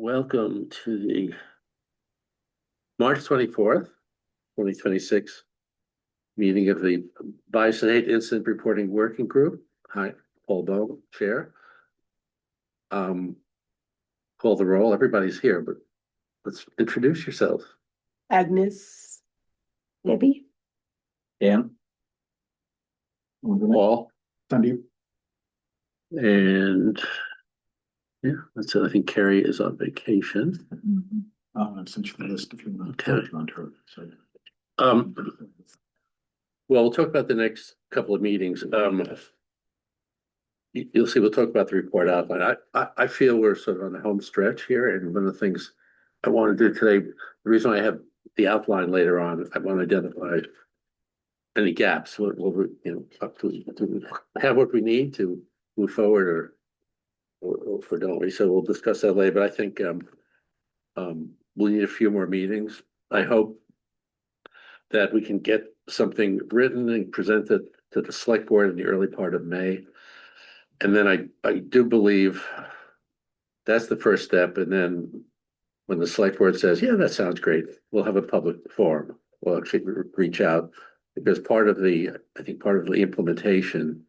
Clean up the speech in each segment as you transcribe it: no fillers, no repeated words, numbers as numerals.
Welcome to the March 24th, 2026 meeting of the Biostate Incident Reporting Working Group. Hi, Paul Bohm, Chair. Call the roll. Everybody's here, but let's introduce yourself. Agnes. Debbie. Dan. Paul. Sandeep. And yeah, that's it. I think Carrie is on vacation. I've sent you the list if you want to Okay. on her. So. Well, we'll talk about the next couple of meetings. You'll see, we'll talk about the report outline. I feel we're sort of on the home stretch here, and one of the things I want to do today, the reason I have the outline later on, I want to identify any gaps. We'll up to have what we need to move forward, or if we don't. So we'll discuss that later. But I think we'll need a few more meetings. I hope that we can get something written and presented to the select board in the early part of May. And then I do believe that's the first step. And then when the select board says, yeah, that sounds great, we'll have a public forum. We'll actually reach out, because part of the implementation,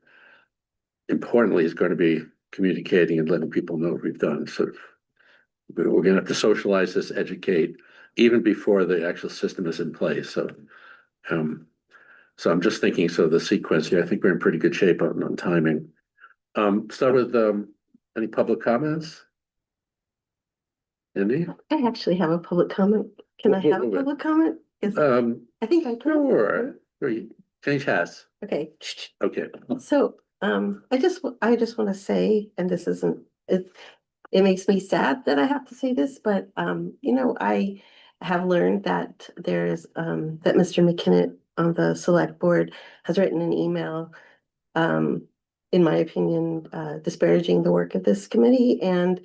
importantly, is going to be communicating and letting people know what we've done. So we're going to have to socialize this, educate, even before the actual system is in place. So I'm just thinking, so the sequence here, I think we're in pretty good shape on timing. Start with any public comments? Andy? I actually have a public comment. Can I have a public comment? I think I can. Sure. Change hats. Okay. Okay. So, I just want to say, and this isn't, it makes me sad that I have to say this, but, I have learned that there's, that Mr. McKinnon on the select board has written an email, in my opinion, disparaging the work of this committee and,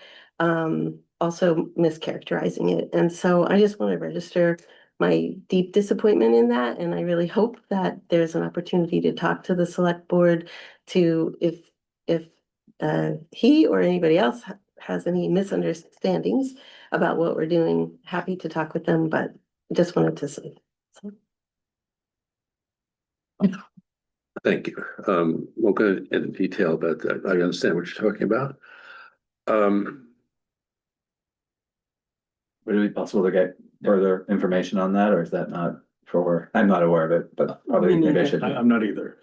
also mischaracterizing it. And so I just want to register my deep disappointment in that. And I really hope that there's an opportunity to talk to the select board to, if he or anybody else has any misunderstandings about what we're doing, happy to talk with them, but just wanted to say. So. Thank you. We'll go into detail about that. I understand what you're talking about. Would it be possible to get further information on that, or is that not for? I'm not aware of it, but probably maybe I should. I'm not either.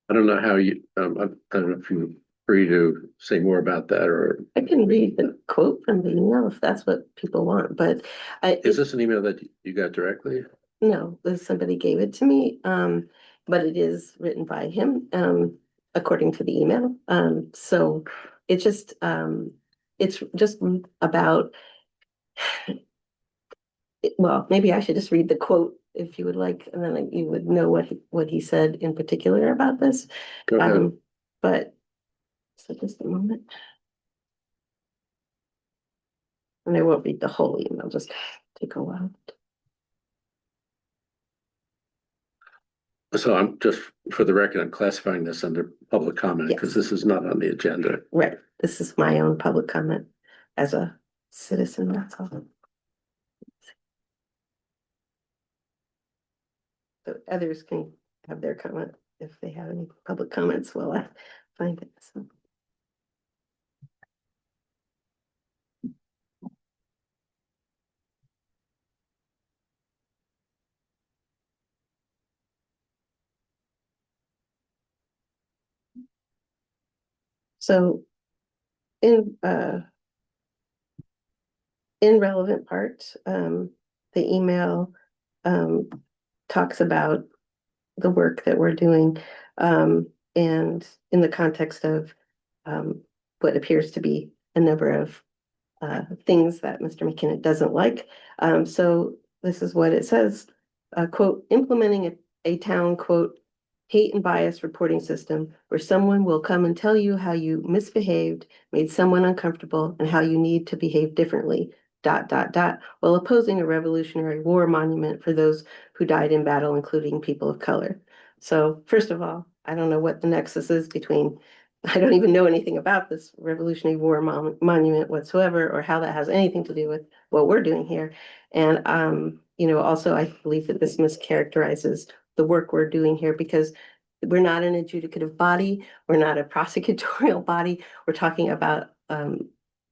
I don't know how you. I don't know if you're free to say more about that, or I can read the quote from the email if that's what people want, but is this an email that you got directly? No, somebody gave it to me, but it is written by him, according to the email. So it's just about, well, maybe I should just read the quote if you would like, and then you would know what he said in particular about this. Go ahead. But so just a moment. And I won't read the whole email, just take a while. So I'm just, for the record, I'm classifying this under public comment because this is not on the agenda. Right. This is my own public comment as a citizen, that's all. So others can have their comment if they have any public comments while I find it. So in relevant parts, the email talks about the work that we're doing, and in the context of what appears to be a number of things that Mr. McKinnon doesn't like. So this is what it says, quote, implementing a town, quote, hate and bias reporting system where someone will come and tell you how you misbehaved, made someone uncomfortable, and how you need to behave differently, ... while opposing a Revolutionary War monument for those who died in battle, including people of color. So first of all, I don't know what the nexus is between, I don't even know anything about this Revolutionary War monument whatsoever, or how that has anything to do with what we're doing here. And, also I believe that this mischaracterizes the work we're doing here, because we're not an adjudicative body, we're not a prosecutorial body. We're talking about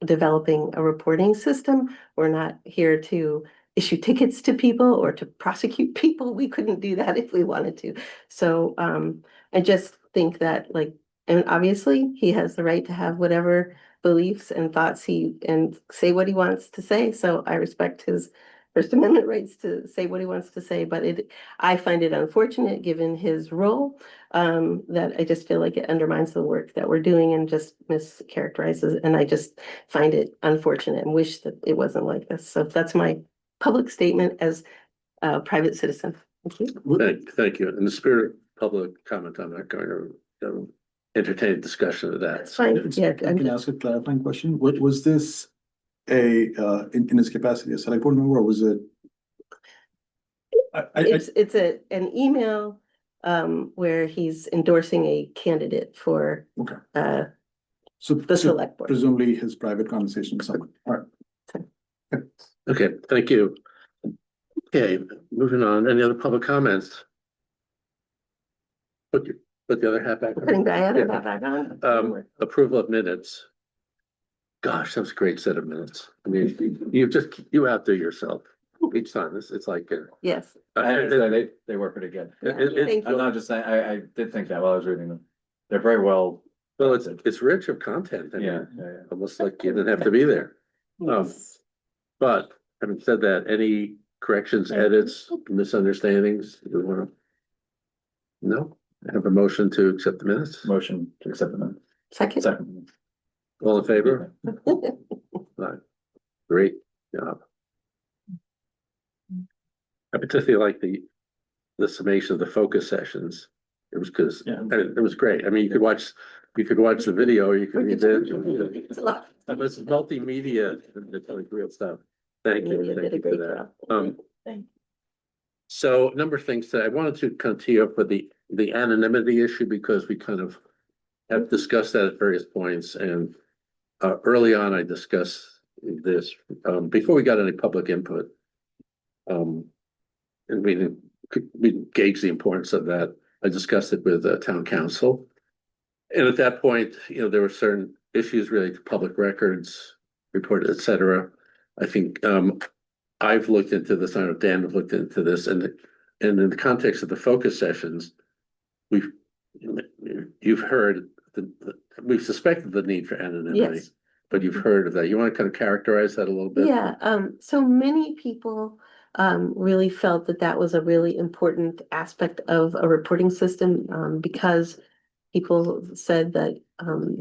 developing a reporting system. We're not here to issue tickets to people or to prosecute people. We couldn't do that if we wanted to. So I just think that, like, and obviously he has the right to have whatever beliefs and thoughts and say what he wants to say. So I respect his First Amendment rights to say what he wants to say, but I find it unfortunate, given his role, that I just feel like it undermines the work that we're doing and just mischaracterizes. And I just find it unfortunate and wish that it wasn't like this. So that's my public statement as a private citizen. Thank you. Thank you. In the spirit of public comment, I'm not going to entertain a discussion of that. That's fine. Yeah, I can ask a clarifying question. What was this in his capacity as select board member, or was it? It's an email where he's endorsing a candidate for Okay. So the select board. presumably his private conversation with someone. All right. Okay, thank you. Okay, moving on. Any other public comments? Put the other hat back on. Putting Diana Yeah. back on. Approval of minutes. Gosh, that was a great set of minutes. I mean, you outdo yourself each time. It's like. Yes. I understand they were pretty good. Thank I'm you. not just saying, I did think that while I was reading them. They're very well. Well, it's rich of content. I mean, Yeah. almost like you didn't have to be there. But having said that, any corrections, edits, misunderstandings, you wanna? No, I have a motion to accept the minutes. Motion to accept them. Second. Second. All in favor? Right. Great job. I particularly like the summation of the focus sessions. It was because it was great. I mean, you could watch the video, or you could read it. It's a lot. It's multimedia, it's like real stuff. Thank you. Amelia Thank did a you for great that. job. So a number of things that I wanted to come to you up with the anonymity issue, because we kind of have discussed that at various points, and early on I discussed this before we got any public input. And we gauge the importance of that. I discussed it with town council. And at that point, there were certain issues related to public records, reported, et cetera. I think I've looked into this, I know Dan have looked into this, and in the context of the focus sessions, you've heard we've suspected the need for anonymity, Yes. but you've heard of that. You want to kind of characterize that a little bit? Yeah, so many people really felt that that was a really important aspect of a reporting system, because people said that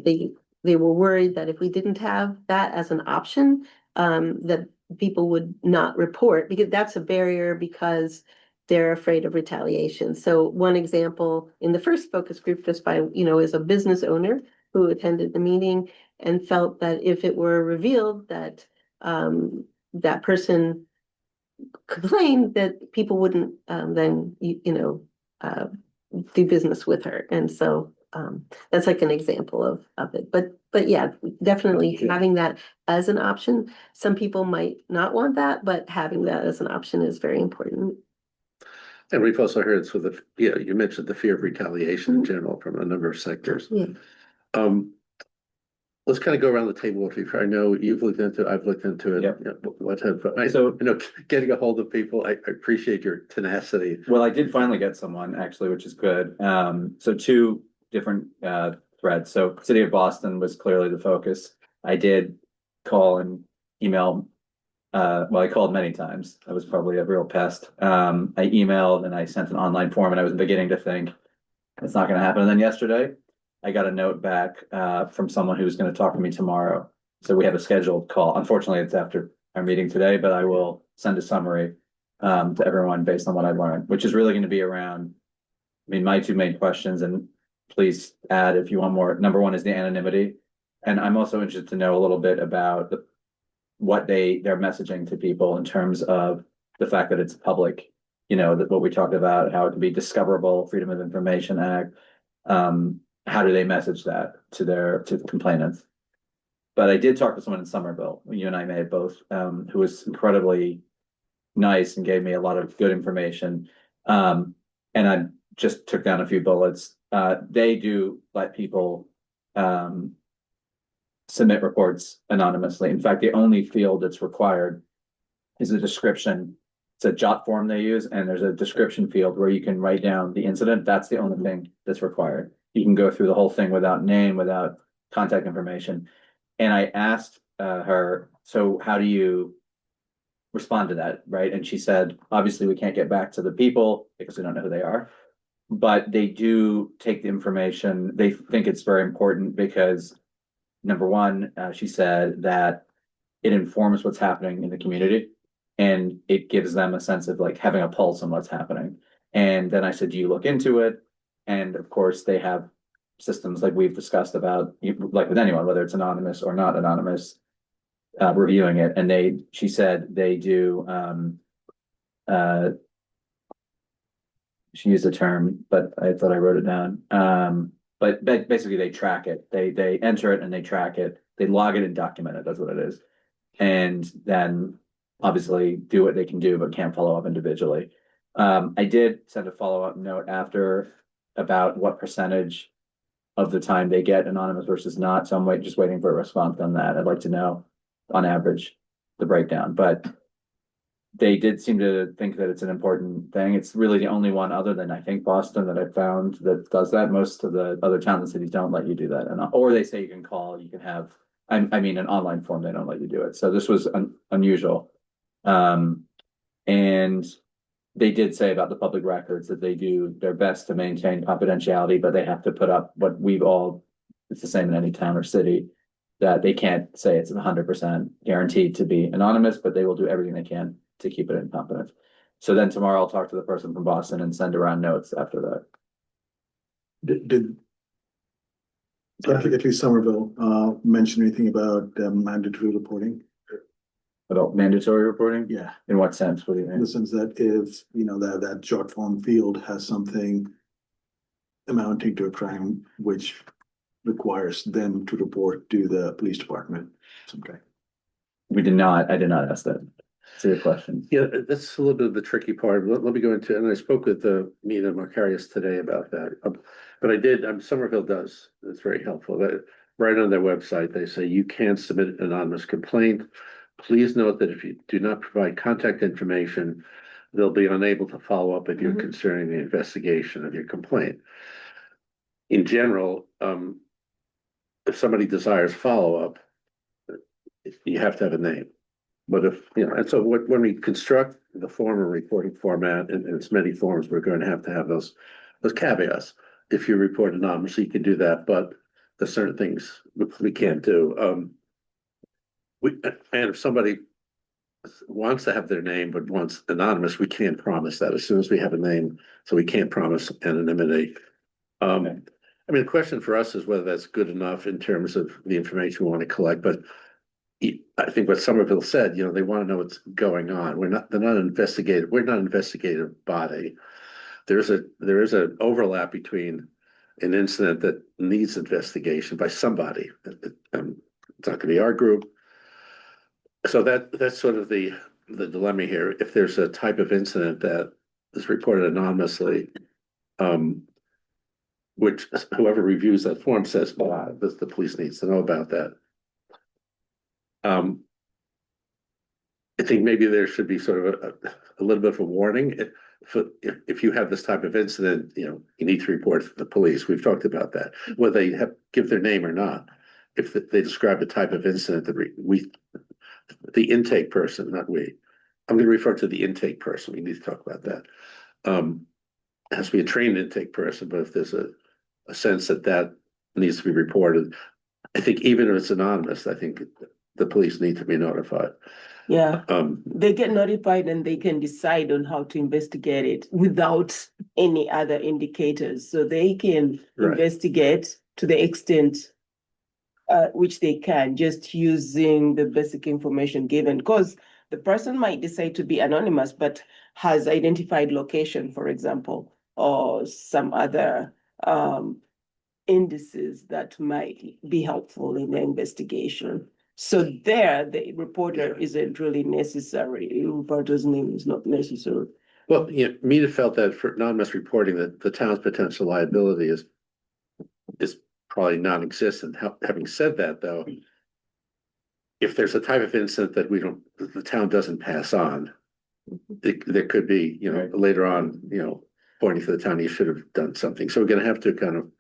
they were worried that if we didn't have that as an option, that people would not report, because that's a barrier, because they're afraid of retaliation. So one example in the first focus group, just by, is a business owner who attended the meeting and felt that if it were revealed that that person complained, that people wouldn't then do business with her. And so that's like an example of it. But yeah, definitely having that as an option. Some people might not want that, but having that as an option is very important. And we've also heard it's with you mentioned the fear of retaliation in general from a number of sectors. Yeah. Let's kind of go around the table. I know you've looked into it, I've looked into it. Yep. What have, getting a hold of people, I appreciate your tenacity. Well, I did finally get someone actually, which is good. So two different threads. So City of Boston was clearly the focus. I did call and email. Well, I called many times. I was probably a real pest. I emailed and I sent an online form, and I was beginning to think it's not going to happen. And then yesterday, I got a note back from someone who's going to talk to me tomorrow. So we have a scheduled call. Unfortunately, it's after our meeting today, but I will send a summary to everyone based on what I learned, which is really going to be around, my two main questions, and please add if you want more. Number one is the anonymity. And I'm also interested to know a little bit about what they're messaging to people in terms of the fact that it's a public that what we talked about, how it can be discoverable, Freedom of Information Act. How do they message that to the complainants? But I did talk to someone in Somerville, you and I may have both, who was incredibly nice and gave me a lot of good information. And I just took down a few bullets. They do let people submit reports anonymously. In fact, the only field that's required is a description. It's a jot form they use, and there's a description field where you can write down the incident. That's the only thing that's required. You can go through the whole thing without name, without contact information. And I asked her, so how do you respond to that, right? And she said, obviously, we can't get back to the people because we don't know who they are, but they do take the information. They think it's very important because, number one, she said that it informs what's happening in the community, and it gives them a sense of like having a pulse on what's happening. And then I said, do you look into it? And of course, they have systems like we've discussed about, like with anyone, whether it's anonymous or not anonymous, reviewing it. And she said they do, she used a term, but I thought I wrote it down. But basically they track it. They enter it and they track it. They log it and document it. That's what it is. And then obviously do what they can do, but can't follow up individually. I did send a follow-up note after about what percentage of the time they get anonymous versus not. So I'm just waiting for a response on that. I'd like to know on average the breakdown, but they did seem to think that it's an important thing. It's really the only one other than I think Boston that I found that does that. Most of the other towns and cities don't let you do that. Or they say you can call, you can have, I mean, an online form, they don't let you do it. So this was unusual. And they did say about the public records that they do their best to maintain confidentiality, but they have to put up what it's the same in any town or city, that they can't say it's 100% guaranteed to be anonymous, but they will do everything they can to keep it in confidence. So then tomorrow I'll talk to the person from Boston and send around notes after that. Did at least Somerville mention anything about mandatory reporting? About mandatory reporting? Yeah, In what sense? What do you in mean? the sense that if, that short form field has something amounting to a crime which requires them to report to the police department. Okay. I did not ask that. It's a good question. Yeah, that's a little bit of the tricky part. Let me go into, and I spoke with Mina Markarius today about that. But I did, Somerville does, it's very helpful. That right on their website, they say you can submit an anonymous complaint. Please note that if you do not provide contact information, they'll be unable to follow up with you concerning the investigation of your complaint. In general, if somebody desires follow-up, you have to have a name. But if, and so when we construct the form and reporting format, and it's many forms, we're going to have those caveats. If you report anonymously, you can do that, but there's certain things we can't do. And if somebody wants to have their name but wants anonymous, we can't promise that as soon as we have a name, so we can't promise anonymity. I mean, the question for us is whether that's good enough in terms of the information we want to collect, but I think what Somerville said, they want to know what's going on. We're not an investigative body. There is an overlap between an incident that needs investigation by somebody. It's not going to be our group. So that's sort of the dilemma here. If there's a type of incident that is reported anonymously, which whoever reviews that form says, well, the police needs to know about that. I think maybe there should be sort of a little bit of a warning. If you have this type of incident, you need to report to the police. We've talked about that, whether they give their name or not. If they describe a type of incident that the intake person, not we. I'm going to refer to the intake person. We need to talk about that. It has to be a trained intake person, but if there's a sense that needs to be reported, I think even if it's anonymous, I think the police need to be notified. Yeah, they get notified and they can decide on how to investigate it without any other indicators. So they can investigate to the extent which they can, just using the basic information given. Because The person might decide to be anonymous, but has identified location, for example, or some other indices that might be helpful in the investigation. So there, the reporter isn't really necessary. The reporter's name is not necessary. Well, Meta felt that for anonymous reporting, that the town's potential liability is probably non-existent. Having said that, though, if there's a type of incident that the town doesn't pass on, there could be, Right. later on, pointing to the town, you should have done something. So we're gonna have to kind of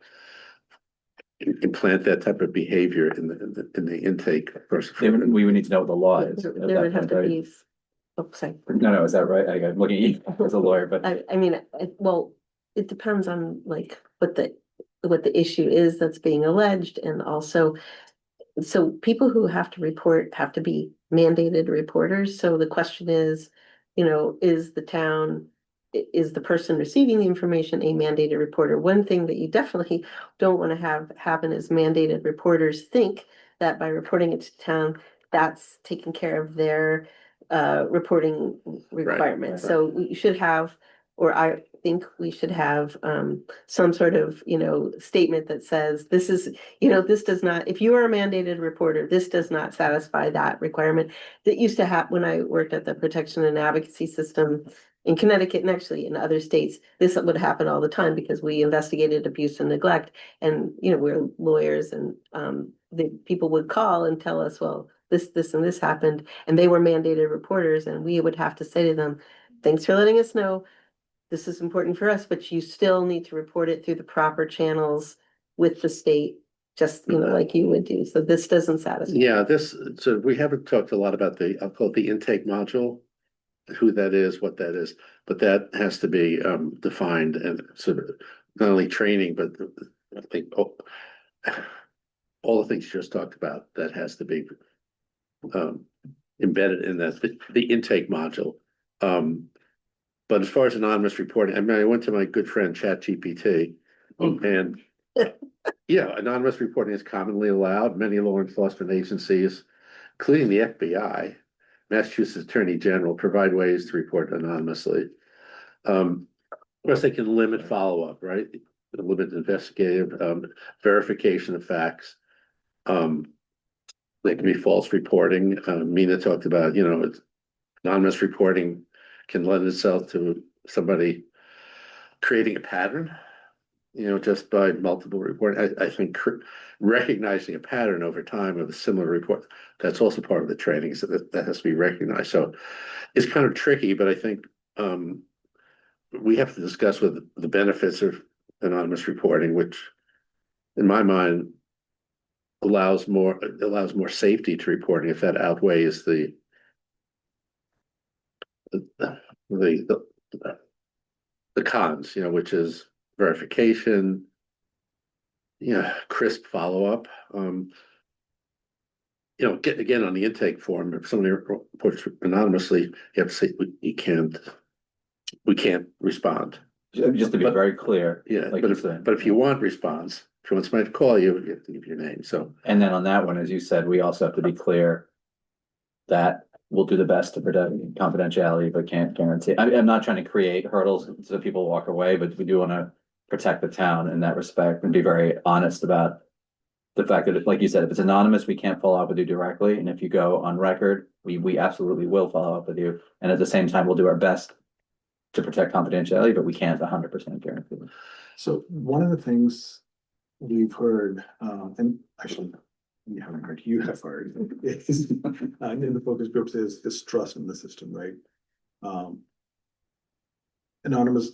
implant that type of behavior in the intake first. We would need to know what the law is. at There that would have point, to right? be, oh, sorry. No, is that right? I'm looking at you as a lawyer, but I mean, well, it depends on like what the issue is that's being alleged, and also, so people who have to report have to be mandated reporters. So the question is, is the town, is the person receiving the information a mandated reporter? One thing that you definitely don't want to have happen is mandated reporters think that by reporting it to town, that's taking care of their reporting requirements. right. So we should have, or I think we should have some sort of, statement that says this is, this does not, if you are a mandated reporter, this does not satisfy that requirement. That used to happen when I worked at the protection and advocacy system in Connecticut, and actually in other states. This would happen all the time because we investigated abuse and neglect, and we're lawyers, and the people would call and tell us, well, this and this happened, and they were mandated reporters, and we would have to say to them, thanks for letting us know. This is important for us, but you still need to report it through the proper channels with the state, just, like you would do. So this doesn't satisfy. Yeah, so we haven't talked a lot about I'll call it the intake module, who that is, what that is, but that has to be defined, and sort of not only training, but I think all the things you just talked about, that has to be embedded in the intake module. But as far as anonymous reporting, I mean, I went to my good friend ChatGPT, and yeah, anonymous reporting is commonly allowed. Many law enforcement agencies, including the FBI, Massachusetts Attorney General, provide ways to report anonymously. Of course, they can limit follow-up, right? Limit investigative verification of facts. They can be false reporting. Mina talked about, anonymous reporting can lend itself to somebody creating a pattern, just by multiple reporting. I think recognizing a pattern over time of a similar report, that's also part of the training, so that has to be recognized. So it's kind of tricky, but I think we have to discuss with the benefits of anonymous reporting, which in my mind allows more safety to reporting if that outweighs the cons, which is verification, crisp follow-up. Get again on the intake form, if somebody reports anonymously, you have to say we can't respond. just to be But- very clear. Yeah, Like but you said. if you want response, if you want somebody to call you, you have to give your name. So And then on that one, as you said, we also have to be clear that we'll do the best to protect confidentiality, but can't guarantee. I'm not trying to create hurdles so people walk away, but we do want to protect the town in that respect and be very honest about the fact that, like you said, if it's anonymous, we can't follow up with you directly. And if you go on record, we absolutely will follow up with you. And at the same time, we'll do our best to protect confidentiality, but we can't 100% guarantee. So one of the things we've heard, and actually, we haven't heard, you have heard, is, in the focus groups is trust in the system, right? Allowing anonymous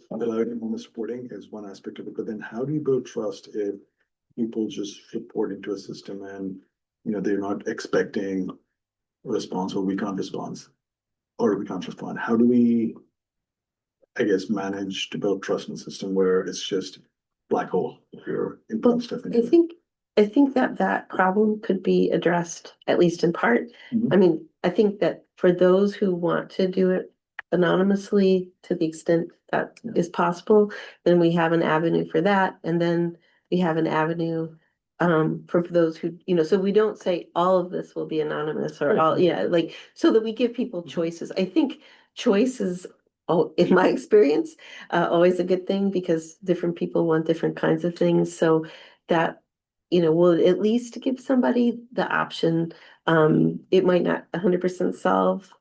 reporting is one aspect of it, but then how do you build trust if people just report into a system and, they're not expecting a response, or we can't respond? How do we, I guess, manage to build trust in the system where it's just black hole if you're inputting stuff into it? I think that problem could be addressed, at least in part. Mhm. I mean, I think that for those who want to do it anonymously to the extent that is possible, then we have an avenue for that. And then we have an avenue for those who, so we don't say all of this will be anonymous or all, like, so that we give people choices. I think choice is, in my experience, always a good thing because different people want different kinds of things. So that, will at least give somebody the option. It might not 100% solve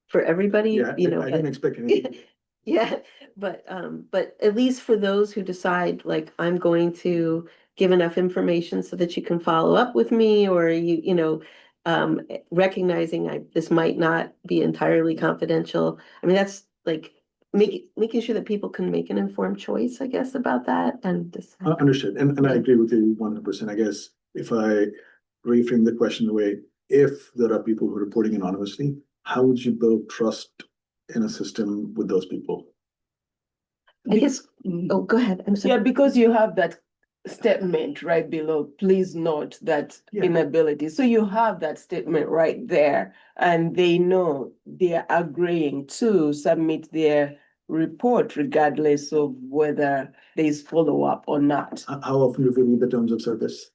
for everybody, Yeah, I didn't expect anything. yeah, but at least for those who decide, like, I'm going to give enough information so that you can follow up with me, or recognizing this might not be entirely confidential. I mean, that's like making sure that people can make an informed choice, I guess, about that and decide. Understood, and I agree with you 100%. I guess if I reframe the question the way, if there are people who are reporting anonymously, how would you build trust in a system with those people? I guess, oh, go ahead. I'm sorry. Yeah, because you have that statement right below, please note that Yeah. inability. So you have that statement right there, and they know they're agreeing to submit their report regardless of whether there is follow-up or not. How often do we read the terms of service?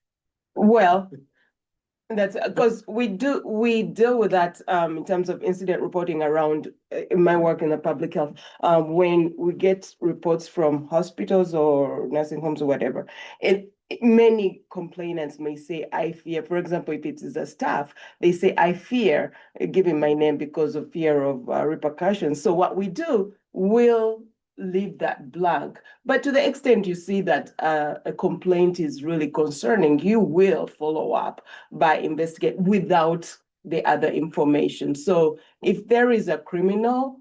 Well, that's because we deal with that in terms of incident reporting around in my work in the public health. When we get reports from hospitals or nursing homes or whatever, many complainants may say, I fear, for example, if it is a staff, they say, I fear giving my name because of fear of repercussions. So what we do, we'll leave that blank. But to the extent you see that a complaint is really concerning, you will follow up by investigate without the other information. So if there is a criminal,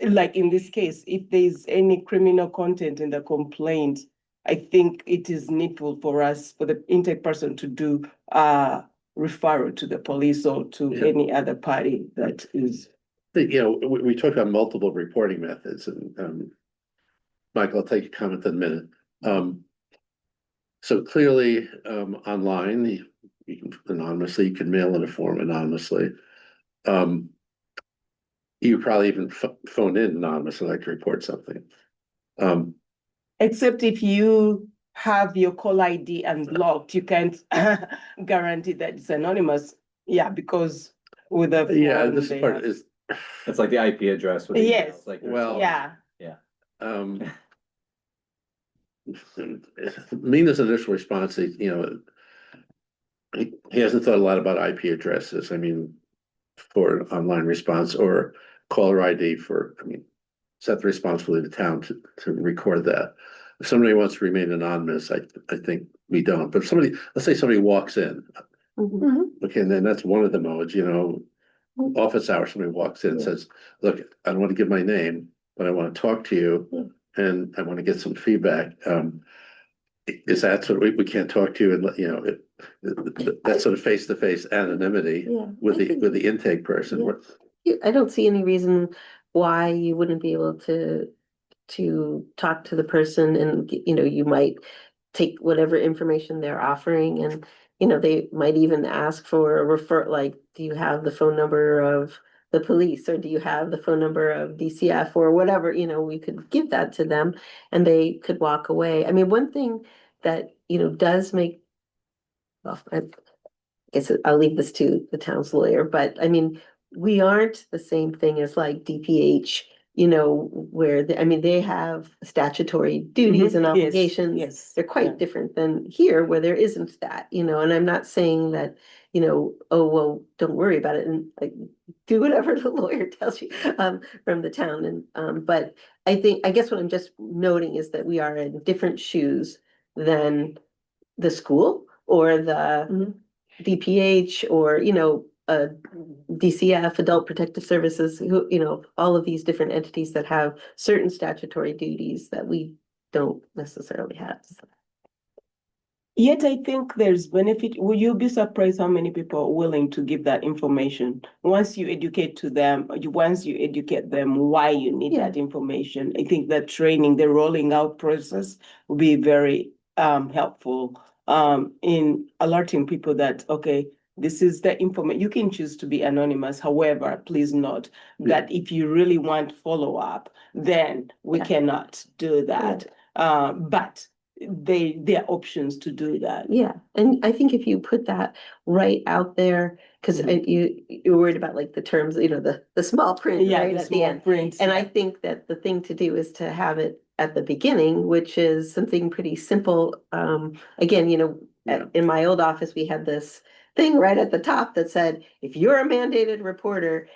like in this case, if there's any criminal content in the complaint, I think it is needful for us, for the intake person to do referral to the police or to any other party that is. We talked about multiple reporting methods and Michael, I'll take a comment in a minute. So clearly, online, you can anonymously, you can mail in a form anonymously. You probably even phone in anonymously, like to report something. Except if you have your call ID unblocked, you can't guarantee that it's anonymous. Yeah, because with a phone, This they part have- is. It's like the IP address with the Yes. emails, like Well, Yeah. Mina's initial response, he hasn't thought a lot about IP addresses. I mean, for an online response or caller ID set the responsibility of the town to record that. If somebody wants to remain anonymous, I think we don't. But if let's say somebody walks in, okay, and then that's one of the modes, office hours, somebody walks in and says, look, I don't want to give my name, but I want to talk to you and I want to get some feedback. Is that sort of, we can't talk to you and that sort of face-to-face anonymity with the intake person. I don't see any reason why you wouldn't be able to talk to the person and, you might take whatever information they're offering and, they might even ask for a like, do you have the phone number of the police or do you have the phone number of DCF or whatever, we could give that to them and they could walk away. I mean, one thing that, does make, well, I guess I'll leave this to the town's lawyer, but I mean, we aren't the same thing as like DPH, where they have statutory duties and Yes, obligations. yes, They're quite different than here where there isn't that, and I'm not saying that, oh, well, don't worry about it and like do whatever the lawyer tells you from the town. And but I guess what I'm just noting is that we are in different shoes than the school or the DPH or, DCF, Adult Protective Services, who, all of these different entities that have certain statutory duties that we don't necessarily have. Yet I think there's benefit. Will you be surprised how many people are willing to give that information? Once you educate them why you need that information, I think that training, the rolling out process will be very helpful in alerting people that, okay, this is the information. You can choose to be anonymous. However, please note that if you really want follow-up, then we cannot do that. But their options to do that. Yeah, and I think if you put that right out there, because you're worried about like the terms, the small print, Yeah, right, the at the small end. print. And I think that the thing to do is to have it at the beginning, which is something pretty simple. Again, in my old office, we had this thing right at the top that said, if you're a mandated reporter,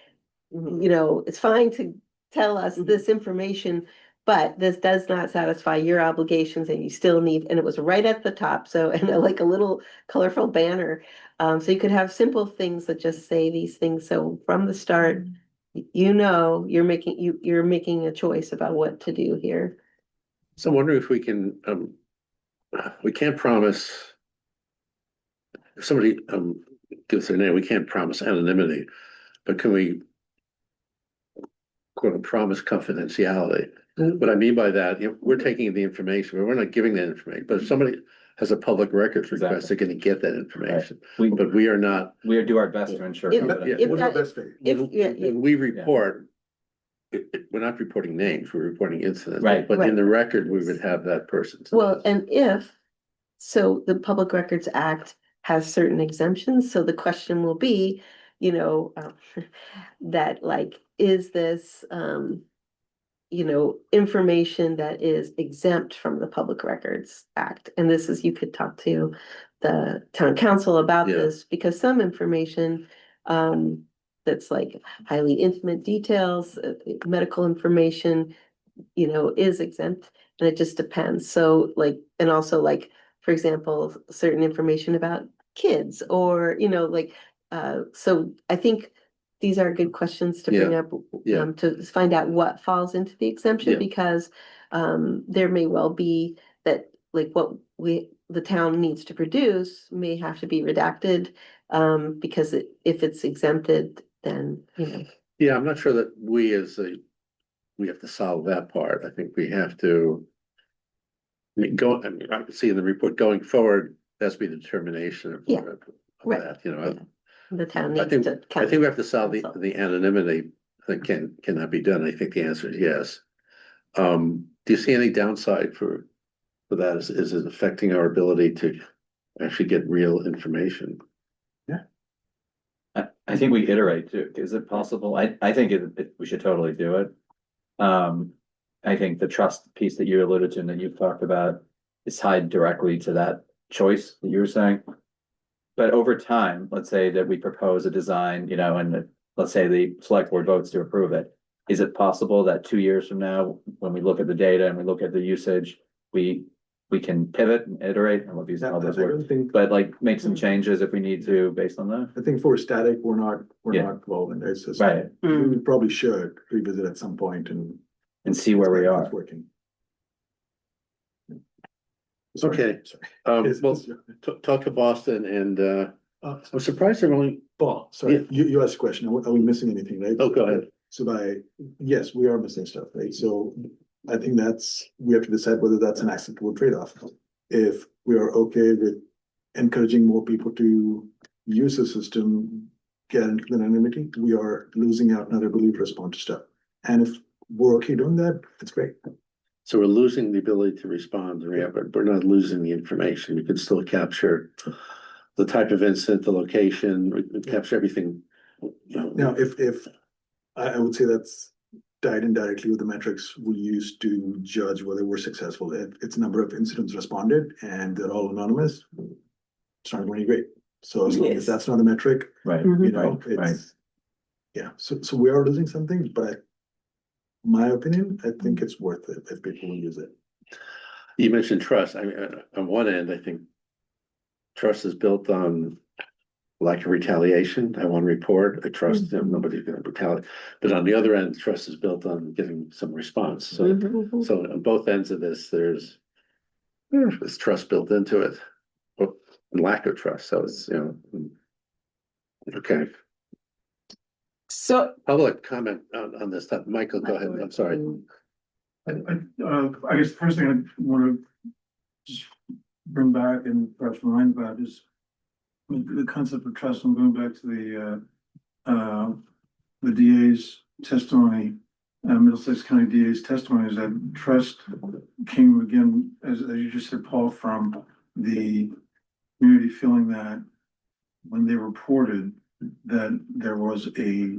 it's fine to tell us this information, but this does not satisfy your obligations and you still need, and it was right at the top. So, and like a little colorful banner. So you could have simple things that just say these things. So from the start, you're making a choice about what to do here. So I'm wondering if we can't promise. If somebody gives their name, we can't promise anonymity, but can we quote promise confidentiality? What I mean by that, we're taking the information, but we're not giving that information. But if somebody has a public records request, they're going to get that information. But we are not. We do our best to ensure. If- confidentiality. if What's our that- best faith? When we report, we're not reporting names, we're reporting incidents. Right. But Right. in the record, we would have that person's. Well, and so the Public Records Act has certain exemptions, so the question will be, that like, is this, information that is exempt from the Public Records Act? And this is, you could talk to the town council about Yeah. this, because some information, that's like highly intimate details, medical information, is exempt, and it just depends. So like, and also like, for example, certain information about kids or, so I think these are good questions to bring up, Yeah. to find out what falls into the exemption, Yeah. because there may well be that like what the town needs to produce may have to be redacted, because if it's exempted, then, Yeah, I'm not sure that we have to solve that part. I think we have to. I can see in the report going forward, that's be the determination of Yeah, of right, that, yeah. The town I needs think, to. I think we have to solve counsel. the anonymity. I think can that be done? I think the answer is yes. Do you see any downside for that? Is it affecting our ability to actually get real information? I think we iterate too. Is it possible? I think we should totally do it. I think the trust piece that you alluded to and that you've talked about is tied directly to that choice that you were saying. But over time, let's say that we propose a design, and let's say the select board votes to approve it. Is it possible that 2 years from now, when we look at the data and we look at the usage, we can pivot and iterate and what these I numbers were, don't think, but like make some changes if we need to based on that? I think for static, we're not Yeah. involved. It's just. Right, We probably should revisit at some point and. and see where we It's are. working. Okay. Sorry. Yes, Well, yes, talk to Boston and so I'm surprised they're only. Paul, sorry, you asked a question. Are we missing anything, right? Oh, go ahead. So yes, we are missing stuff, right? So I think we have to decide whether that's an acceptable trade-off. If we are okay with encouraging more people to use the system, get into the anonymity, we are losing out on our ability to respond to stuff. And if we're okay doing that, it's great. So we're losing the ability to respond, but we're not losing the information. We can still capture the type of incident, the location, we can capture everything. Now, if I would say that's tied indirectly with the metrics we use to judge whether we're successful. If it's number of incidents responded and they're all anonymous, it's not going to be great. So as long as Yes. that's not a metric, Right, right. it's, yeah, so we are losing something, but my opinion, I think it's worth it if people will use it. You mentioned trust. I mean, on one end, I think trust is built on lack of retaliation. I want to report, I trust them, nobody's gonna retaliate. But on the other end, trust is built on getting some response. So on both ends of this, there's trust built into it. And lack of trust, so it's, okay. So, Public comment on this stuff. Michael, go ahead. I'm sorry. I guess the first thing I want to just bring back and perhaps remind about is the concept of trust. I'm going back to the DA's testimony Middlesex County DA's testimony is that trust came again, as you just said, Paul, from the community feeling that when they reported that there was a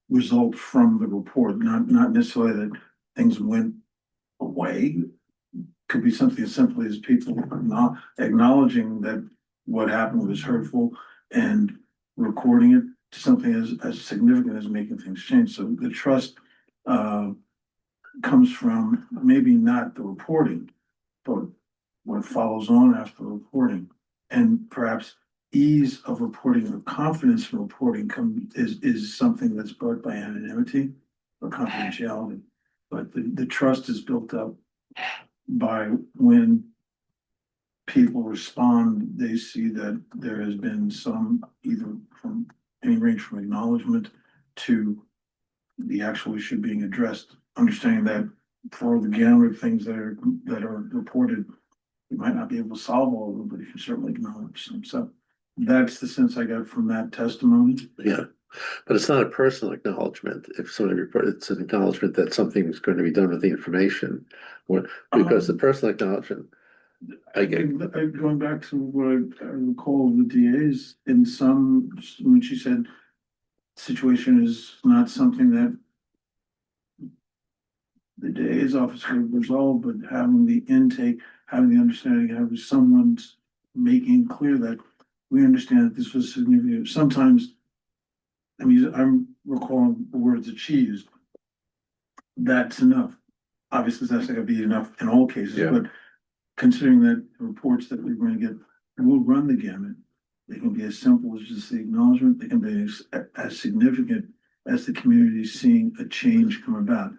result from the report, not necessarily that things went away. Could be something as simply as people not acknowledging that what happened was hurtful and recording it to something as significant as making things change. So the trust comes from maybe not the reporting, but what follows on after the reporting, and perhaps ease of reporting or confidence in reporting is something that's brought by anonymity or confidentiality. But the trust is built up by when people respond, they see that there has been some, either from any range from acknowledgement to the actual issue being addressed, understanding that for the gamut of things that are reported, you might not be able to solve all of them, but you can certainly acknowledge them. So that's the sense I got from that testimony. Yeah, but it's not a personal acknowledgement. If somebody reported, it's an acknowledgement that something is going to be done with the information. Because the personal acknowledgement, Going back to what I recall of the DA's, in some, when she said situation is not something that the DA's office could resolve, but having the intake, having the understanding, having someone's making clear that we understand that this was significant. Sometimes, I mean, I'm recalling the words that she used. That's enough. Obviously, that's not gonna be enough in all cases, Yeah. but considering that the reports that we're going to get will run the gamut, they can be as simple as just the acknowledgement. They can be as significant as the community seeing a change come about.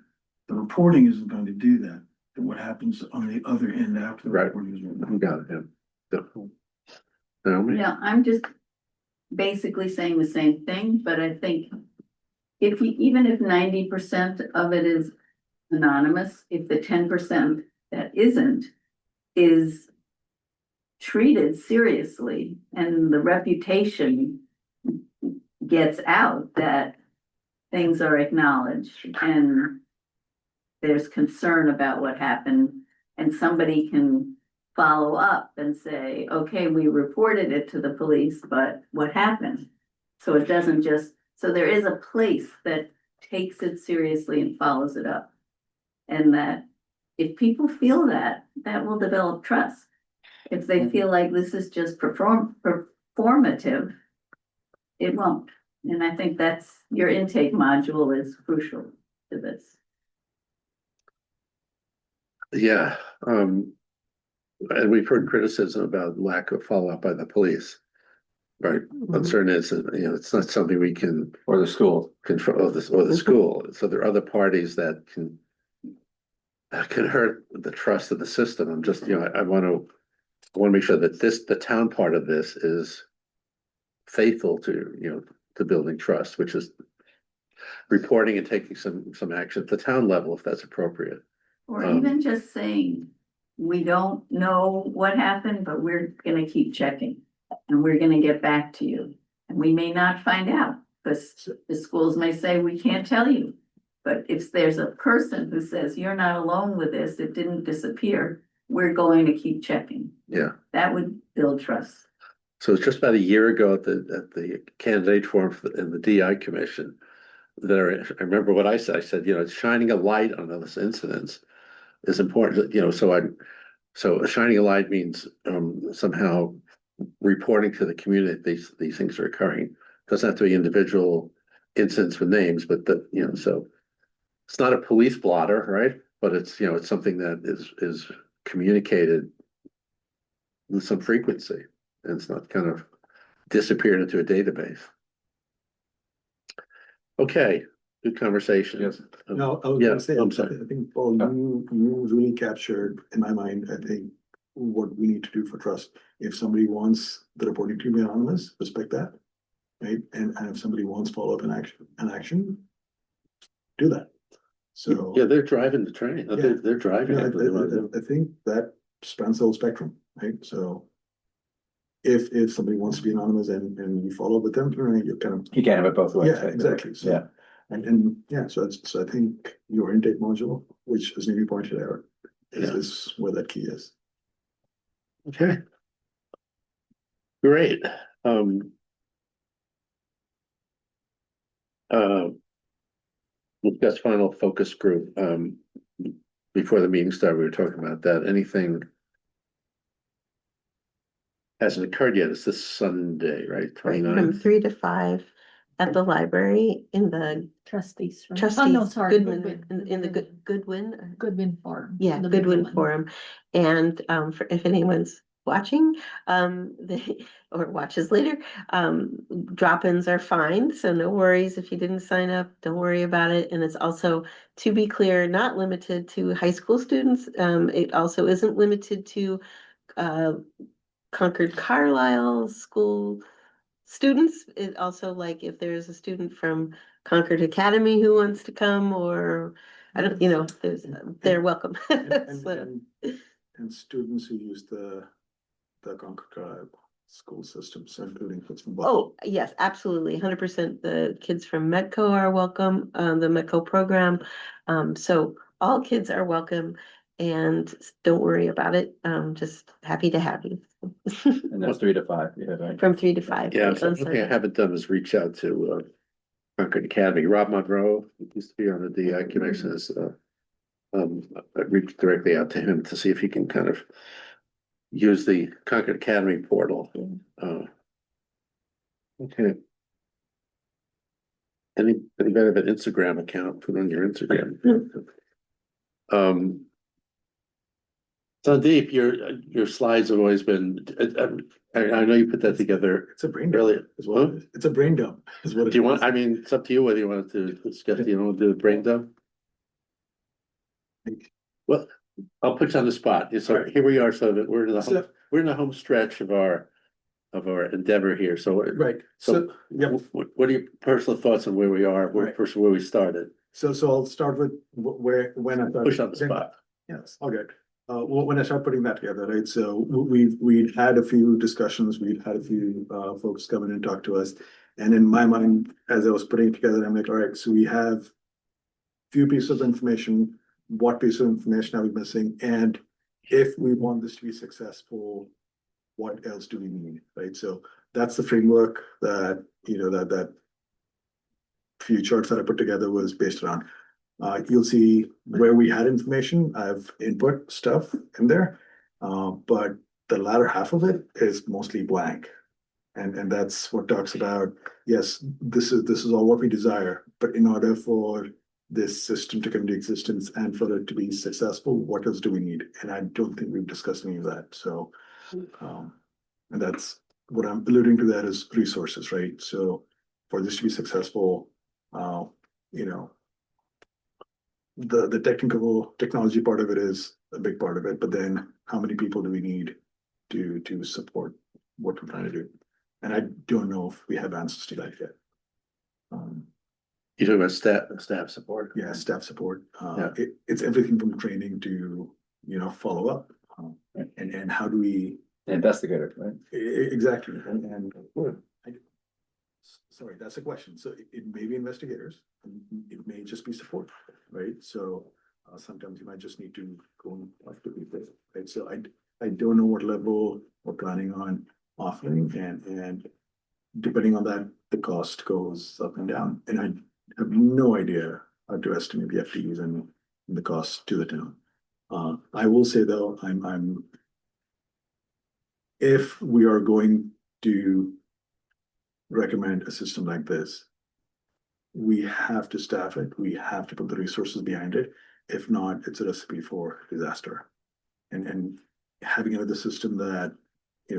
The reporting isn't going to do that. But what happens on the other end after the Right. reporting is you got it, yeah. Definitely. Naomi? Yeah, I'm just basically saying the same thing, but I think even if 90% of it is anonymous, if the 10% that isn't is treated seriously and the reputation gets out that things are acknowledged and there's concern about what happened, and somebody can follow up and say, okay, we reported it to the police, but what happened? So it doesn't just, so there is a place that takes it seriously and follows it up. And that if people feel that, that will develop trust. If they feel like this is just performative, it won't. And I think that's, your intake module is crucial to this. Yeah, and we've heard criticism about lack of follow-up by the police. Right, on certain instances, it's not something we can Or the school. control, or the school, so there are other parties that can hurt the trust of the system. I'm just, I want to make sure that the town part of this is faithful to, to building trust, which is reporting and taking some action at the town level if that's appropriate. Or even just saying, we don't know what happened, but we're gonna keep checking. And we're gonna get back to you. And we may not find out, because the schools may say, we can't tell you. But if there's a person who says, you're not alone with this, it didn't disappear, we're going to keep checking. Yeah. That would build trust. So it's just about a year ago at the candidate forum in the DI commission, I remember what I said. I said, shining a light on those incidents is important, so shining a light means somehow reporting to the community that these things are occurring. Doesn't have to be individual incidents with names, but so it's not a police blotter, right? But it's it's something that is communicated with some frequency, and it's not kind of disappeared into a database. Okay, good conversation. Yes. No, I was Yeah, gonna say, I'm sorry. I think, Paul, you really captured, in my mind, I think, what we need to do for trust. If somebody wants the reporting to be anonymous, respect that, right? And if somebody wants follow-up and action, do that. So. Yeah, they're driving the train. They're driving. Yeah, it. I think that spans the whole spectrum, right? So if somebody wants to be anonymous and you follow up with them, you kind of. You can't have it both ways. Yeah, exactly. So. Yeah. And yeah, so I think your intake module, which as Navy pointed out, Yeah. is where that key is. Okay. Great. Uh, we've got final focus group. Before the meeting started, we were talking about that. Anything hasn't occurred yet. It's this Sunday, right? Right, 29th? from 3 to 5 at the library in the Trustees. right? trustees. Oh, no, sorry. Goodwin, in the Goodwin. Goodwin Farm. Yeah, the Goodwin middle one. Forum. And for if anyone's watching, they or watches later, drop-ins are fine, so no worries if you didn't sign up, don't worry about it. And it's also, to be clear, not limited to high school students. It also isn't limited to Concord Carlisle school students. It also, like, if there's a student from Concord Academy who wants to come, or I don't, they're welcome. And, So, and students who use the Concord school systems, including kids from Boston. oh, yes, absolutely, 100%. The kids from Medco are welcome, the Medco program. So all kids are welcome, and don't worry about it. Just happy to have you. And that's 3 to 5, yeah, right? From 3 to 5. Yeah, right, so on one thing I Sunday. haven't done is reach out to Concord Academy. Rob Monroe, who used to be on the DI connection, is I reached directly out to him to see if he can kind of use the Concord Academy portal. Okay. Any better of an Instagram account, put on your Instagram. Sandeep, your slides have always been, I know you put that together. It's a brain dump. Really? Is what it is. It's a brain dump is what it Do you want, is. I mean, it's up to you whether you want to discuss, you know, do the brain dump? Well, I'll put you on the spot. So here we are, so that we're in the home stretch of our endeavor here. So, Right, so so, yeah, what are your personal thoughts on where we are, Right. where we started? so I'll start with when I started. Push on the spot. Yes, all good. When I start putting that together, right, so we'd had a few discussions, we'd had a few folks come in and talk to us. And in my mind, as I was putting it together, I'm like, all right, so we have few pieces of information, what piece of information are we missing? And if we want this to be successful, what else do we need, right? So that's the framework that, that few charts that I put together was based around. You'll see where we had information, I've input stuff in there. But the latter half of it is mostly blank. And that's what talks about, yes, this is all what we desire, but in order for this system to come into existence and for it to be successful, what else do we need? And I don't think we've discussed any of that, so. And that's what I'm alluding to, that is resources, right? So for this to be successful, you know, the technology part of it is a big part of it, but then how many people do we need to support what we're trying to do? And I don't know if we have answers to that yet. You talking about staff support? Yeah, staff support, Yeah. it's everything from training to, follow up. And how do we, Investigator, right? exactly, and sorry, that's a question. So it may be investigators, and it may just be support, right? So sometimes you might just need to go and talk to people, right? So I don't know what level we're planning on offering, and depending on that, the cost goes up and down. And I have no idea how to estimate the FTEs and the cost to the town. I will say though, I'm if we are going to recommend a system like this, we have to staff it, we have to put the resources behind it. If not, it's a recipe for disaster. And having another system that,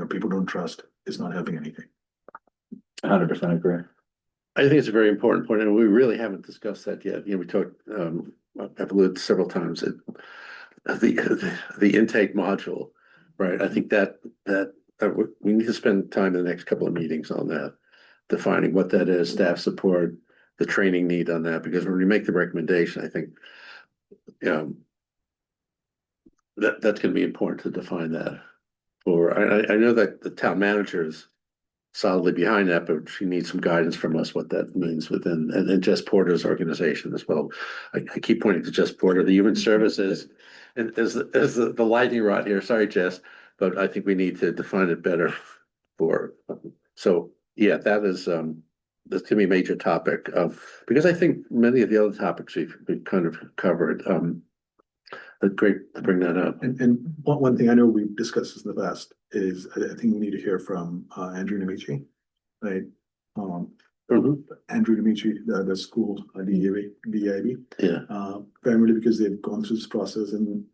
people don't trust is not helping anything. 100% agree. I think it's a very important point, and we really haven't discussed that yet. We talked, I've alluded several times that the intake module, right? I think that we need to spend time in the next couple of meetings on that, defining what that is, staff support, the training need on that, because when we make the recommendation, I think that's going to be important to define that. I know that the town managers solidly behind that, but she needs some guidance from us, what that means within, and Jess Porter's organization as well. I keep pointing to Jess Porter, the Human Services, and as the lightning rod here, sorry, Jess, but I think we need to define it better for, so, yeah, that is, that's gonna be a major topic of, because I think many of the other topics we've kind of covered, but great to bring that up. And one thing I know we've discussed this in the past is I think we need to hear from Andrew Nemici, right? Mhm. Andrew Nemici, the school, DIB, Yeah, primarily because they've gone through this process and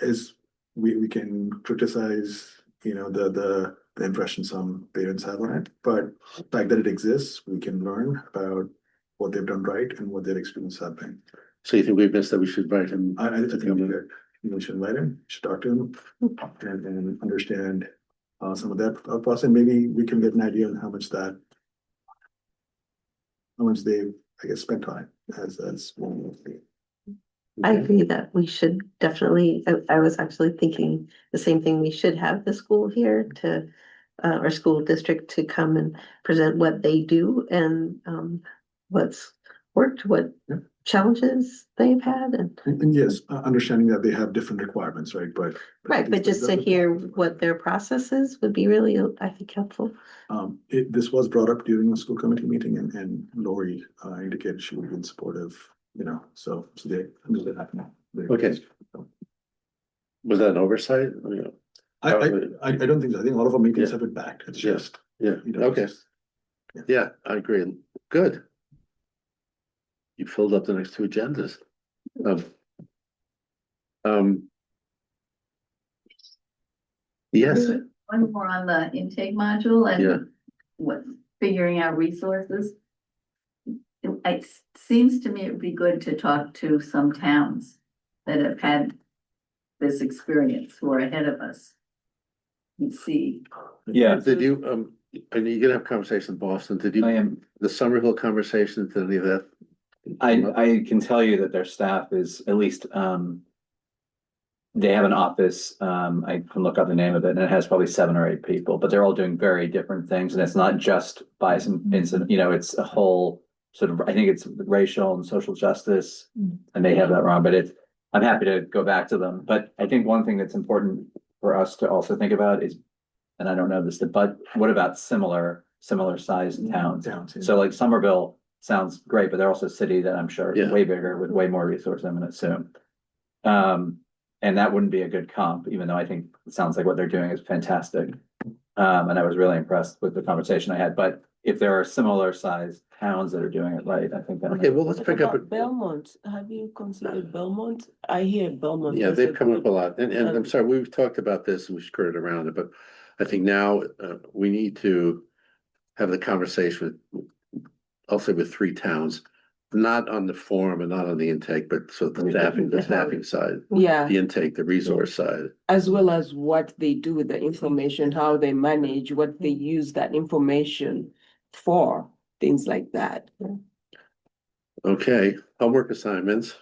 as we can criticize, the impression some parents have on it, but the fact that it exists, we can learn about what they've done right and what their experience have been. so you think we missed that we should write him? I think that we should invite him, should talk to him and understand some of that process, and maybe we can get an idea on how much they've, I guess, spent on it as one of the. I agree that we should definitely, I was actually thinking the same thing, we should have the school here to, our school district to come and present what they do and, what's worked, what Yeah. challenges they've had and. And yes, understanding that they have different requirements, right, but. Right, but just to hear what their process is would be really, I think, helpful. This was brought up during the school committee meeting and Lori indicated she would be in support of, so they understood that now. Okay. Was that an oversight? I don't think so. I think all of our meetings have it back. It's Yeah. just. Yeah, okay. Yeah, I agree. Good. You filled up the next two agendas. Yes, One more on the intake module Yeah. and what, figuring out resources. It seems to me it would be good to talk to some towns that have had this experience who are ahead of us. And see. Yeah, did you, and you're gonna have conversation in Boston, did I you, am. the Somerville conversation, did any of that? I can tell you that their staff is at least, they have an office, I can look up the name of it, and it has probably 7 or 8 people, but they're all doing very different things, and it's not just bias and incident, it's a whole sort of, I think it's racial and social justice, I may have that wrong, but I'm happy to go back to them, but I think one thing that's important for us to also think about is, and I don't know this, but what about similar sized towns? So like Somerville sounds great, but they're also a city that I'm sure is Yeah. way bigger with way more resources, I'm gonna assume. And that wouldn't be a good comp, even though I think it sounds like what they're doing is fantastic. And I was really impressed with the conversation I had, but if there are similar sized towns that are doing it right, I think that. Okay, well, let's What pick up. about Belmont? Have you considered Belmont? I hear Belmont. Yeah, is they've a come up good- a lot, and I'm sorry, we've talked about this and we skirted around it, but I think now we need to have the conversation with, I'll say with 3 towns, not on the form and not on the intake, but so the staffing side, Yeah, the intake, the resource side. as well as what they do with the information, how they manage, what they use that information for, things like that. Okay, homework assignments.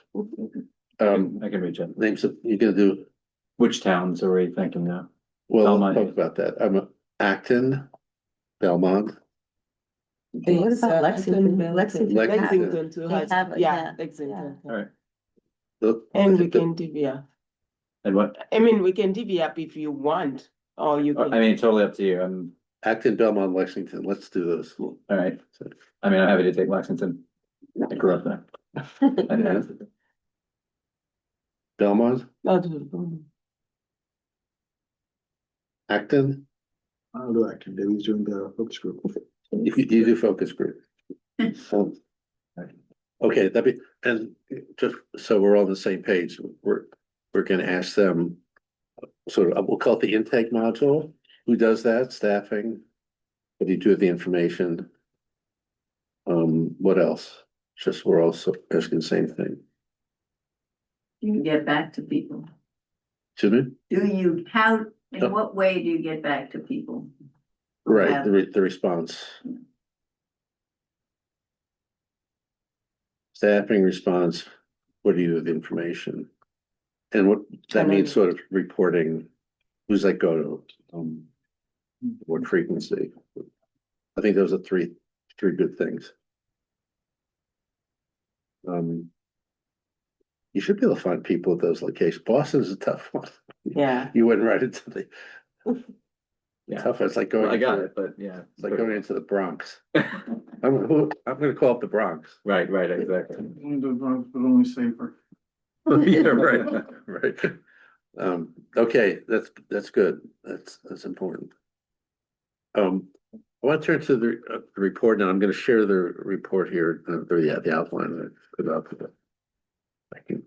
I can reach out. Names of, you're gonna do, Which towns are we thinking now? well, Belmont. let's talk about that. Acton, Belmont. What There's, about Lexington, Lexington? Lexington too They has, have it, yeah, yeah, Lexington. All right, Look, I And we think that- can divvy up. and what, I mean, we can divvy up if you want, or you I can. mean, totally up to you, I'm, Acton, Belmont, Lexington, let's do those. all right. I mean, I'm happy to take Lexington. I grew up there. I Yeah. Belmont, Acton, I'll do acting. Debbie's doing the focus group. you do focus group. Okay, that'd be, and just so we're all on the same page, we're gonna ask them. Sort of, we'll call it the intake module, who does that, staffing? What do you do with the information? What else? Just, we're also asking the same thing. You can get back to people. Excuse me? In Oh. what way do you get back to people? Right, Yeah. the response. Staffing response, what do you do with the information? And what, that means sort of reporting, who's that go to, what frequency? I think those are three good things. You should be able to find people at those locations. Boston is a tough one. Yeah. You went right into the Yeah. tough, it's like Well, going. I got into- it, but yeah. It's like going into the Bronx. I'm gonna call up the Bronx. Right, exactly. But only safer. Yeah, right, right. Okay, that's good. That's important. I want to turn to the report now. I'm gonna share the report here, the outline that I put up. Thank you.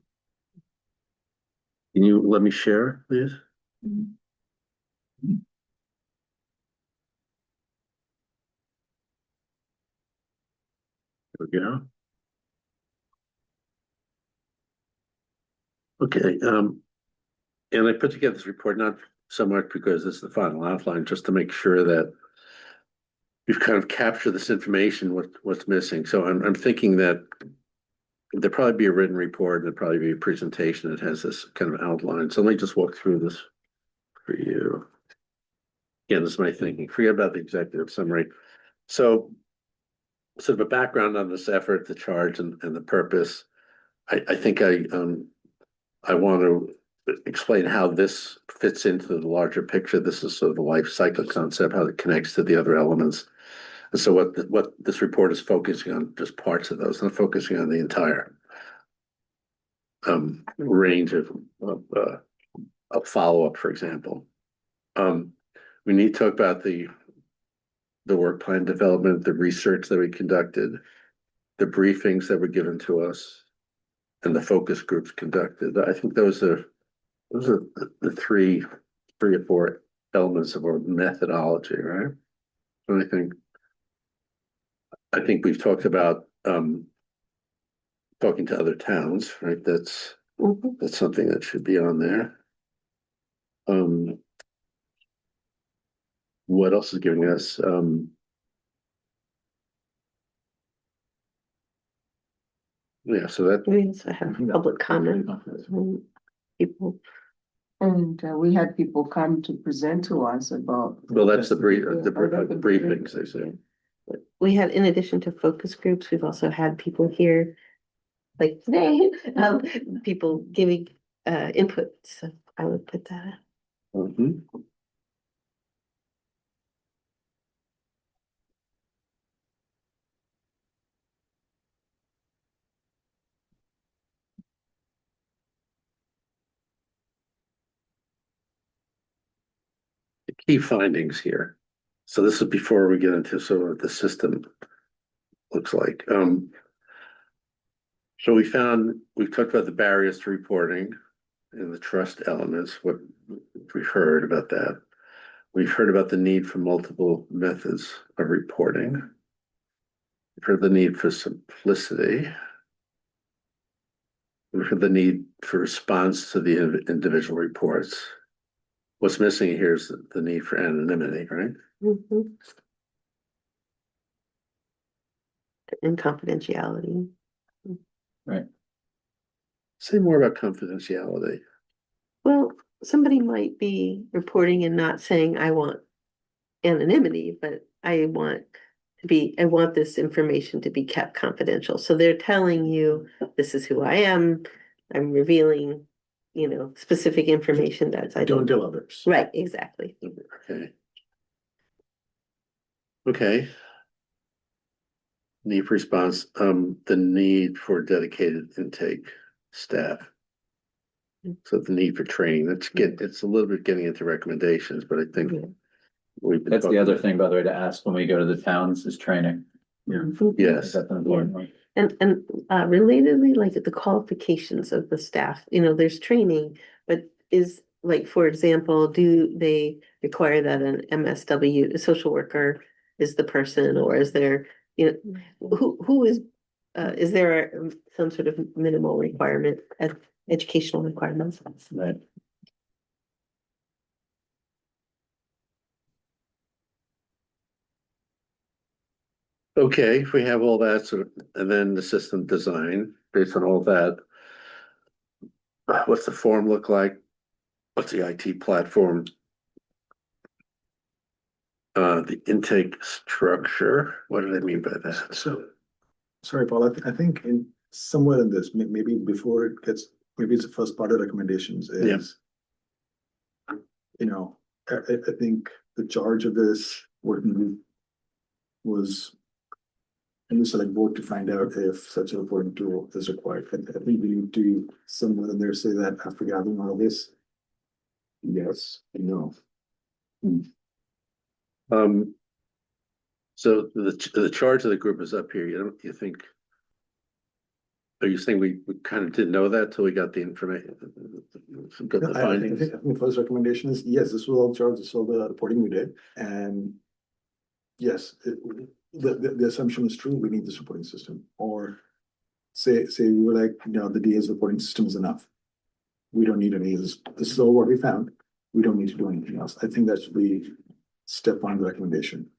Can you let me share, please? There we go. Okay, and I put together this report not so much because it's the final outline, just to make sure that we've kind of captured this information, what's missing. So I'm thinking that there'll probably be a written report, and there'll probably be a presentation that has this kind of outline. So let me just walk through this for you. Again, this is my thinking. Forget about the executive summary. So sort of a background on this effort, the charge and the purpose. I think I want to explain how this fits into the larger picture. This is sort of the life cycle concept, how it connects to the other elements. And so what this report is focusing on, just parts of those, not focusing on the entire range of follow-up, for example. We need to talk about the work plan development, the research that we conducted, the briefings that were given to us, and the focus groups conducted. I think those are the three or four elements of our methodology, right? And I think we've talked about talking to other towns, right? That's something that should be on there. What else is giving us yeah, so that We also have public comment from people. And we had people come to present to us about. well, that's the briefings, they say. We had, in addition to focus groups, we've also had people here, like today, people giving input, so I would put that. Mhm. The key findings here. So this is before we get into sort of what the system looks like. So we've talked about the barriers to reporting and the trust elements, what we've heard about that. We've heard about the need for multiple methods of reporting. We've heard the need for simplicity. We've heard the need for response to the individual reports. What's missing here is the need for anonymity, right? And confidentiality. Say more about confidentiality. Well, somebody might be reporting and not saying, I want anonymity, but I want this information to be kept confidential. So they're telling you, this is who I am. I'm revealing, specific information that's I Don't tell others. Right, exactly. Okay. Need for response, the need for dedicated intake staff. So the need for training, it's a little bit getting into recommendations, but I think we've been. That's the other thing, by the way, to ask when we go to the towns is training. Yes. That's an important one. And relatedly, like the qualifications of the staff, there's training, but is like, for example, do they require that an MSW, a social worker is the person, or is there, who is there some sort of minimal requirement, educational requirements? Right. Okay, if we have all that sort of, and then the system design based on all that. What's the form look like? What's the IT platform? The intake structure, what did I mean by that? So, sorry, Paul, I think in somewhere in this, maybe before it gets, maybe it's the first part of recommendations Yeah. is. You know, I think the charge of this working was. And the select board to find out if such a reporting tool is required. I think we need to somewhere in there say that after gathering all this. Yes, and no. So the charge of the group is up here, you think? Are you saying we kind of didn't know that till we got the information, got the I findings? think the first recommendation is, yes, this was all charged, this is all the reporting we did, and. Yes, the assumption is true, we need this reporting system, or. Say we were like, no, the DA's reporting system is enough. We don't need any of this, this is all what we found, we don't need to do anything else, I think that should be step one of the recommendation.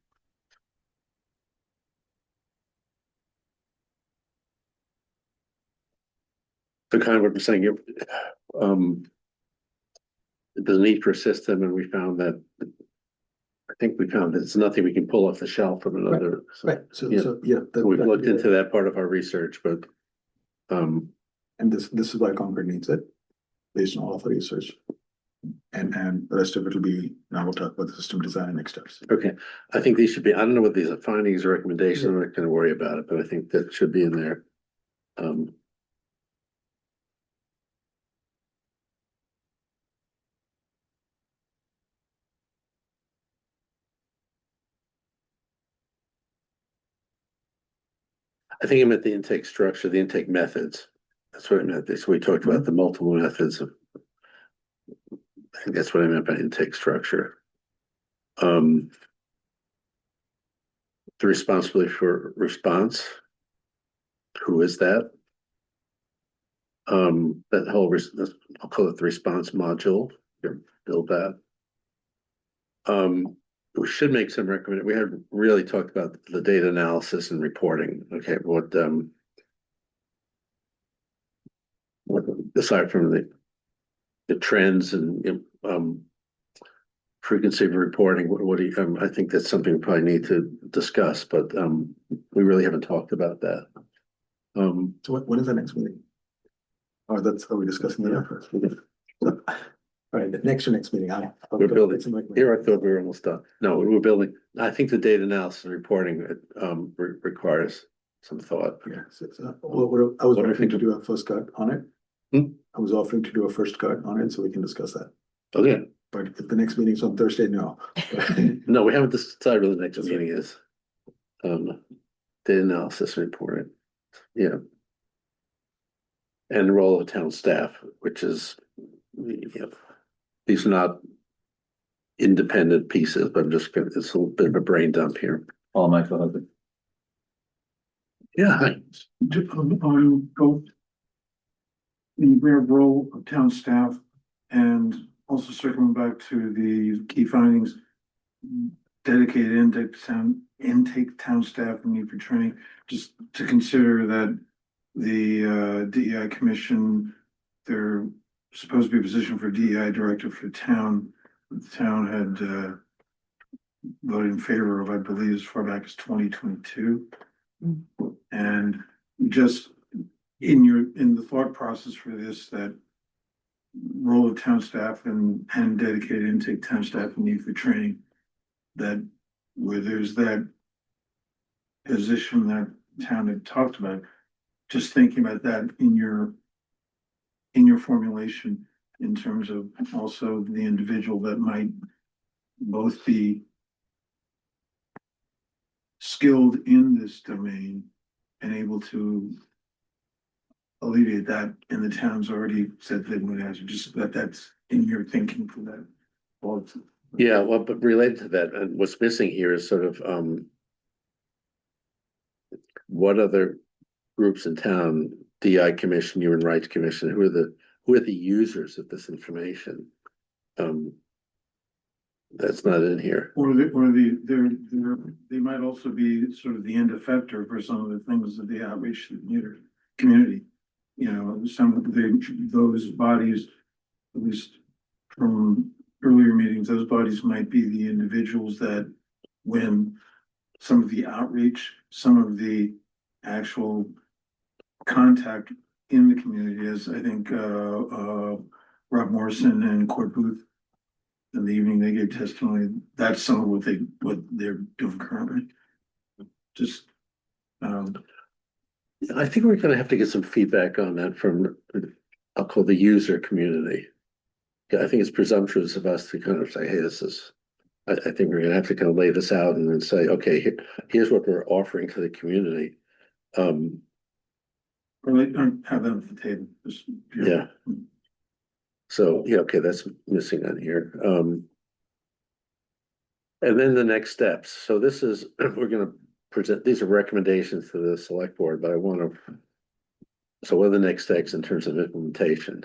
So kind of what we're saying, the need for a system, and we found that. I think we found that it's nothing we can pull off the shelf from another. Right, so, Yeah. yeah. We've looked into that part of our research, but. And this is why Concord needs it, based on all of the research. And the rest of it will be, now we'll talk about the system design and next steps. Okay, I think these should be, I don't know what these are findings or recommendations, I'm not gonna worry about it, but I think that should be in there. I think I meant the intake structure, the intake methods. That's what I meant. So we talked about the multiple methods of. I think that's what I meant by intake structure. The responsibility for response. Who is that? That whole, I'll call it the response module, build that. We should make some recommend. We had really talked about the data analysis and reporting. Okay, what aside from the trends and frequency of reporting, what do you? I think that's something we probably need to discuss, but we really haven't talked about that. So when is the next meeting? Or are we discussing that first? All right, next meeting, We're building. Here I thought we were almost done. No, we're building. I think the data analysis and reporting requires some thought. Yeah, I was offering to do a first cut on it. I was offering to do a first cut on it, so we can discuss that. Okay. But if the next meeting's on Thursday, no. No, we haven't decided what the next meeting is. Data analysis and reporting. Yeah. And the role of town staff, which is, these are not independent pieces, but I'm just gonna, it's a little bit of a brain dump here. Paul Michael Hudson. Yeah, hi. Go. In their role of town staff, and also circling back to the key findings. Dedicated intake town staff and need for training, just to consider that the DEI commission, they're supposed to be a position for DEI director for town. The town had voted in favor of, I believe, as far back as 2022. And just in the thought process for this, that role of town staff and dedicated intake town staff and need for training, that where there's that position that town had talked about, just thinking about that in your formulation in terms of also the individual that might both be skilled in this domain and able to alleviate that, and the town's already said they would answer, just that's in your thinking for that. Well, Yeah, well, but related to that, and what's missing here is sort of, what other groups in town, DI Commission, Human Rights Commission, who are the users of this information? That's not in here. they might also be sort of the end effector for some of the things that the outreach to the community. You know, some of those bodies, at least from earlier meetings, those bodies might be the individuals that when some of the outreach, some of the actual contact in the community is, I think, Rob Morrison and Court Booth. In the evening, they gave testimony. That's some of what they're doing currently. Just, I think we're gonna have to get some feedback on that from, I'll call the user community. Yeah, I think it's presumptuous of us to kind of say, hey, this is, I think we're gonna have to kind of lay this out and then say, okay, here's what we're offering to the community. or like, have them at the table. Just, Yeah. So, yeah, okay, that's missing on here. And then the next steps. So this is, we're gonna present, these are recommendations to the select board, but I want to. So what are the next steps in terms of implementation?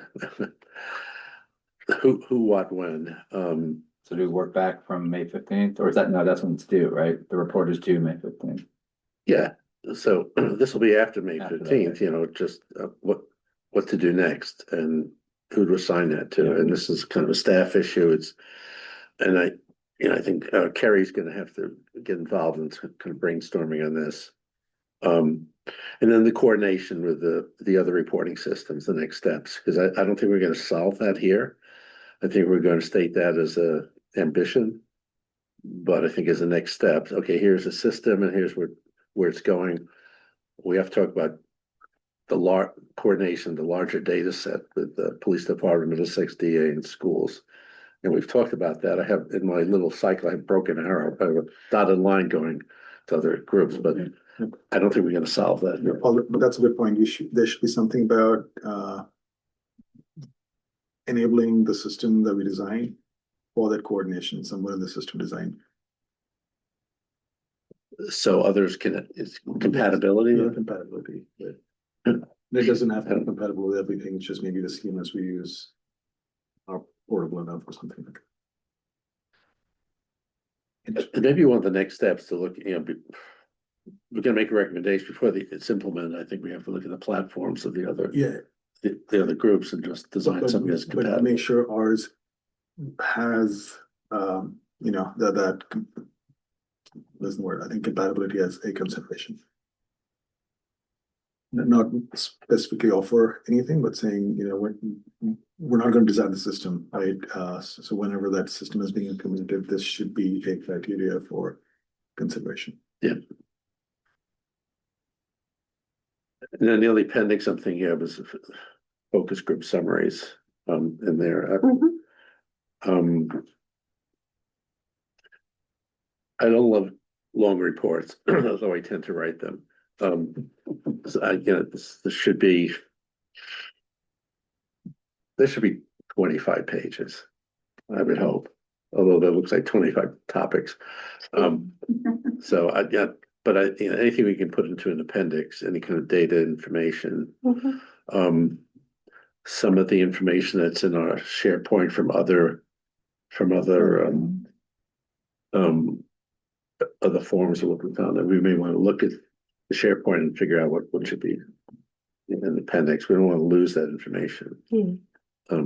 Who, what, when? So do we work back from May 15th, or is that, no, that's when it's due, right? The report is due May 15th. Yeah, so this will be after May After that, 15th, you know, just what to do next and who to assign that to. Yeah. And this is kind of a staff issue. It's, and I think Kerry's gonna have to get involved in kind of brainstorming on this. And then the coordination with the other reporting systems, the next steps, because I don't think we're gonna solve that here. I think we're gonna state that as a ambition. But I think as a next step, okay, here's a system and here's where it's going. We have to talk about the coordination, the larger data set with the police department, Middlesex DA and schools. And we've talked about that. I have in my little cycle, I have broken arrow, I have a dotted line going to other groups, but I don't think we're gonna solve that. But that's a good point. There should be something about enabling the system that we design for that coordination somewhere in the system design. So others can, it's compatibility. Yeah, compatibility. It doesn't have to be compatible with everything, it's just maybe the schemas we use are portable enough or something like that. And maybe one of the next steps to look, you know, we're gonna make a recommendation before it's implemented. I think we have to look at the platforms of the other, Yeah, the other groups and just design something that's but compatible. make sure ours has, you know, that that's the word, I think compatibility as a consideration. Not specifically offer anything, but saying, you know, we're not going to design the system, right? So whenever that system is being implemented, this should be a criteria for consideration. Yeah. And then the only appendix I'm thinking of is focus group summaries, in there. I don't love long reports, although I tend to write them. So this should be. There should be 25 pages, I would hope, although that looks like 25 topics. So anything we can put into an appendix, any kind of data information. Some of the information that's in our SharePoint from other forms of what we found, that we may want to look at the SharePoint and figure out what should be in an appendix. We don't want to lose that information. I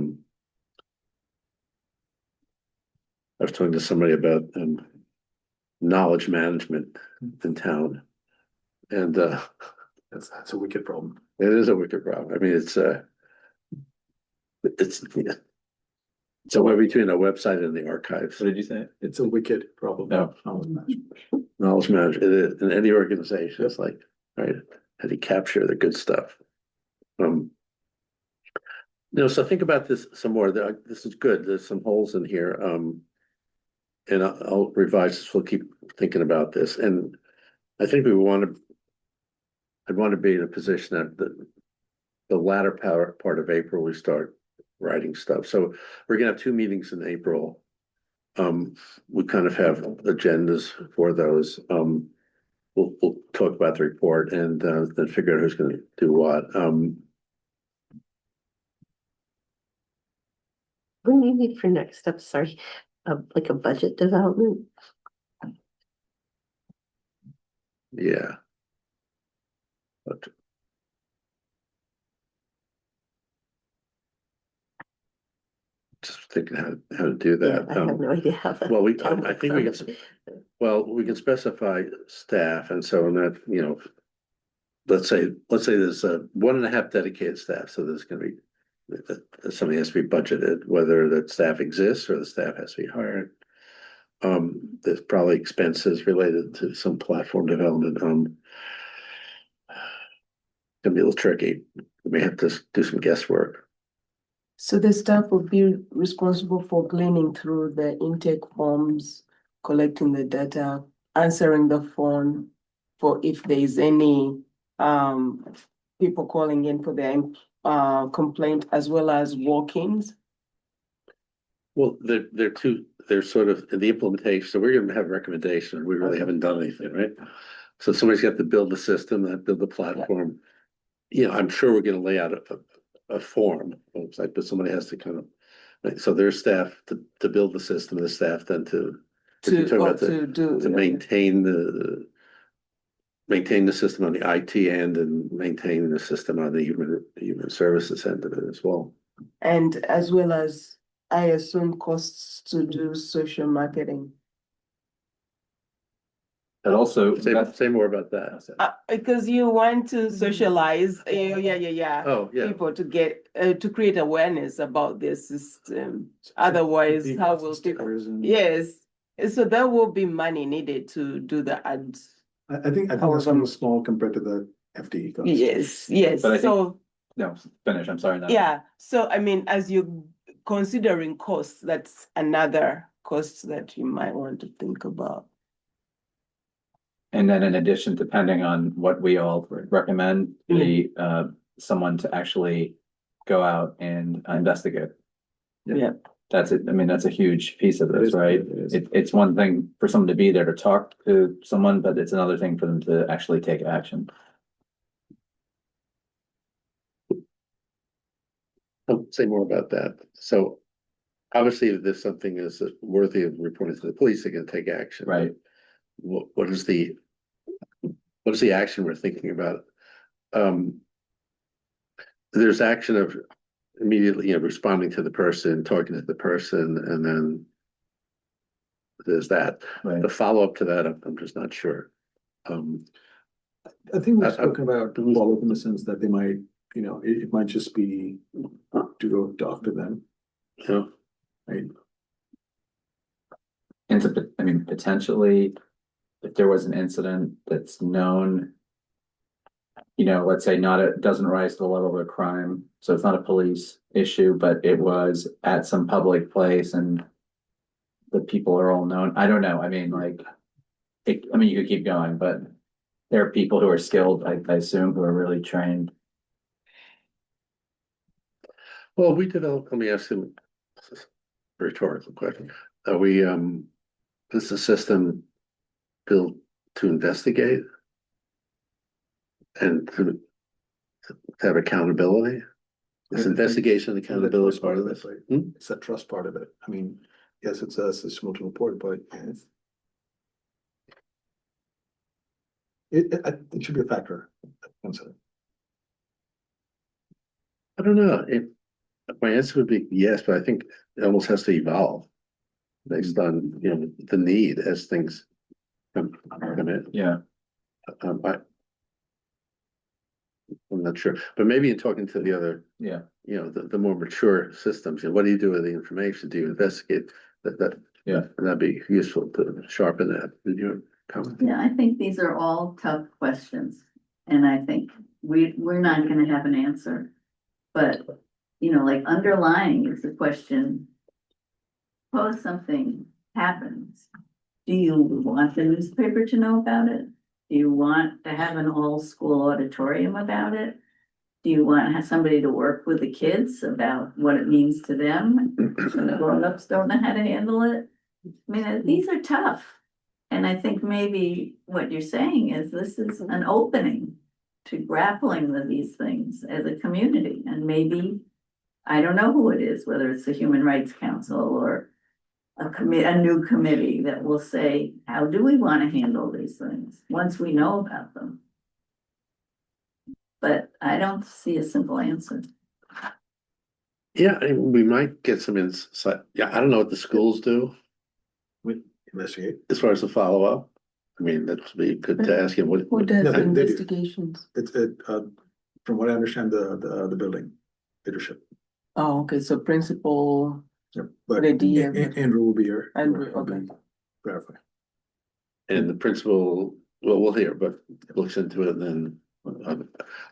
was talking to somebody about knowledge management in town, and That's a wicked problem. it is a wicked problem. I mean, it's somewhere between our website and the archives. What did you say? It's a wicked problem. No. Knowledge management it is, in any organization, it's like, right, how do you capture the good stuff? So think about this some more. This is good. There's some holes in here. And I'll revise this. We'll keep thinking about this. And I think I'd want to be in a position that the latter part of April, we start writing stuff. So we're gonna have 2 meetings in April. We kind of have agendas for those. We'll talk about the report and then figure out who's gonna do what. What do you need for next steps? Sorry, like a budget development? Yeah. But just thinking how to do Yeah, that. I have no idea how that. Well, town I think we works can, on it. Well, we can specify staff, and so in that, you know. Let's say there's 1.5 dedicated staff, so there's gonna be. Something has to be budgeted, whether that staff exists or the staff has to be hired. There's probably expenses related to some platform development, Gonna be a little tricky, we may have to do some guesswork. So the staff will be responsible for cleaning through the intake forms, collecting the data, answering the phone for if there is any people calling in for their complaint, as well as walk-ins. Well, they're sort of in the implementation, so we're gonna have recommendations, we really haven't done anything, right? So somebody's got to build the system, build the platform. You know, I'm sure we're gonna lay out a form, but somebody has to kind of, like, so there's staff to build the system, the staff then to maintain the system on the IT end and maintain the system on the human services end of it as well. And as well as, I assume, costs to do social marketing. But also, Say more about that. Because you want to socialize, yeah. Oh, yeah. People to get, to create awareness about this system. Otherwise, how will people? Stickers and- Yes, so there will be money needed to do the ads. I think that's However- kind of small compared to the FTE cost. Yes, But I think- so, no, finish, I'm sorry. no. yeah, so I mean, as you're considering costs, that's another cost that you might want to think about. And then in addition, depending on what we all recommend, someone to actually go out and investigate. Yeah. That's it. I mean, that's a huge piece of It this, is, right? it is. It's one thing for someone to be there to talk to someone, but it's another thing for them to actually take action. I'll say more about that. So obviously, if there's something is worthy of reporting to the police, they're gonna take action. Right. What is the action we're thinking about? There's action of immediately, responding to the person, talking to the person, and then there's that. Right. The follow-up to that, I'm just not sure. I think we've I- spoken about follow-up in the sense that they might, it might just be to go talk to them, You know, right? And I mean, potentially, if there was an incident that's known, let's say it doesn't rise to the level of a crime, so it's not a police issue, but it was at some public place and the people are all known. I don't know. I mean, you could keep going, but there are people who are skilled, I assume, who are really trained. well, let me ask you a rhetorical question. Are we, is the system built to investigate? And to have accountability? Is investigation and accountability part of this? Right? Hmm? It's that trust part of it. I mean, yes, it's a system to report, but it should be a factor. to consider. I don't know, my answer would be yes, but I think it almost has to evolve. Based on, the need as things come in. Yeah. I'm not sure, but maybe in talking to the other, Yeah. the more mature systems, what do you do with the information? Do you investigate that? Yeah. That'd be useful to sharpen that. Did you comment? Yeah, I think these are all tough questions. And I think we're not gonna have an answer. But, like underlying is the question. Suppose something happens. Do you want the newspaper to know about it? Do you want to have an all-school auditorium about it? Do you want to have somebody to work with the kids about what it means to them? And the grown-ups don't know how to handle it? I mean, these are tough. And I think maybe what you're saying is this is an opening to grappling with these things as a community. And maybe, I don't know who it is, whether it's the Human Rights Council or a new committee that will say, how do we want to handle these things once we know about them? But I don't see a simple answer. Yeah, we might get some insight. Yeah, I don't know what the schools do. investigate. as far as the follow-up, I mean, that's be good to ask him what. Who does No, they do. investigations? It's, from what I understand, the building leadership. Oh, okay, so principal, Yeah, but The DM. Andrew will be here. Andrew, He'll be okay. Verify. And the principal, well, we'll hear, but looks into it, and then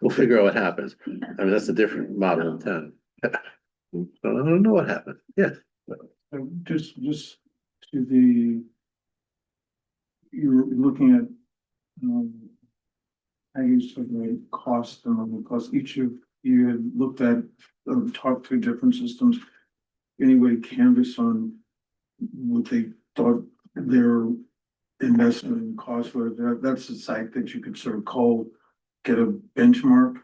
we'll figure out what happens. Yeah. I mean, that's a different model in town. I don't know what happened. Yes, Just to the. You're looking at, how you segregate cost and other costs. Each of you had looked at, talked to different systems. Anybody canvas on what they thought their investment in cost was. That's a site that you could sort of call, get a benchmark.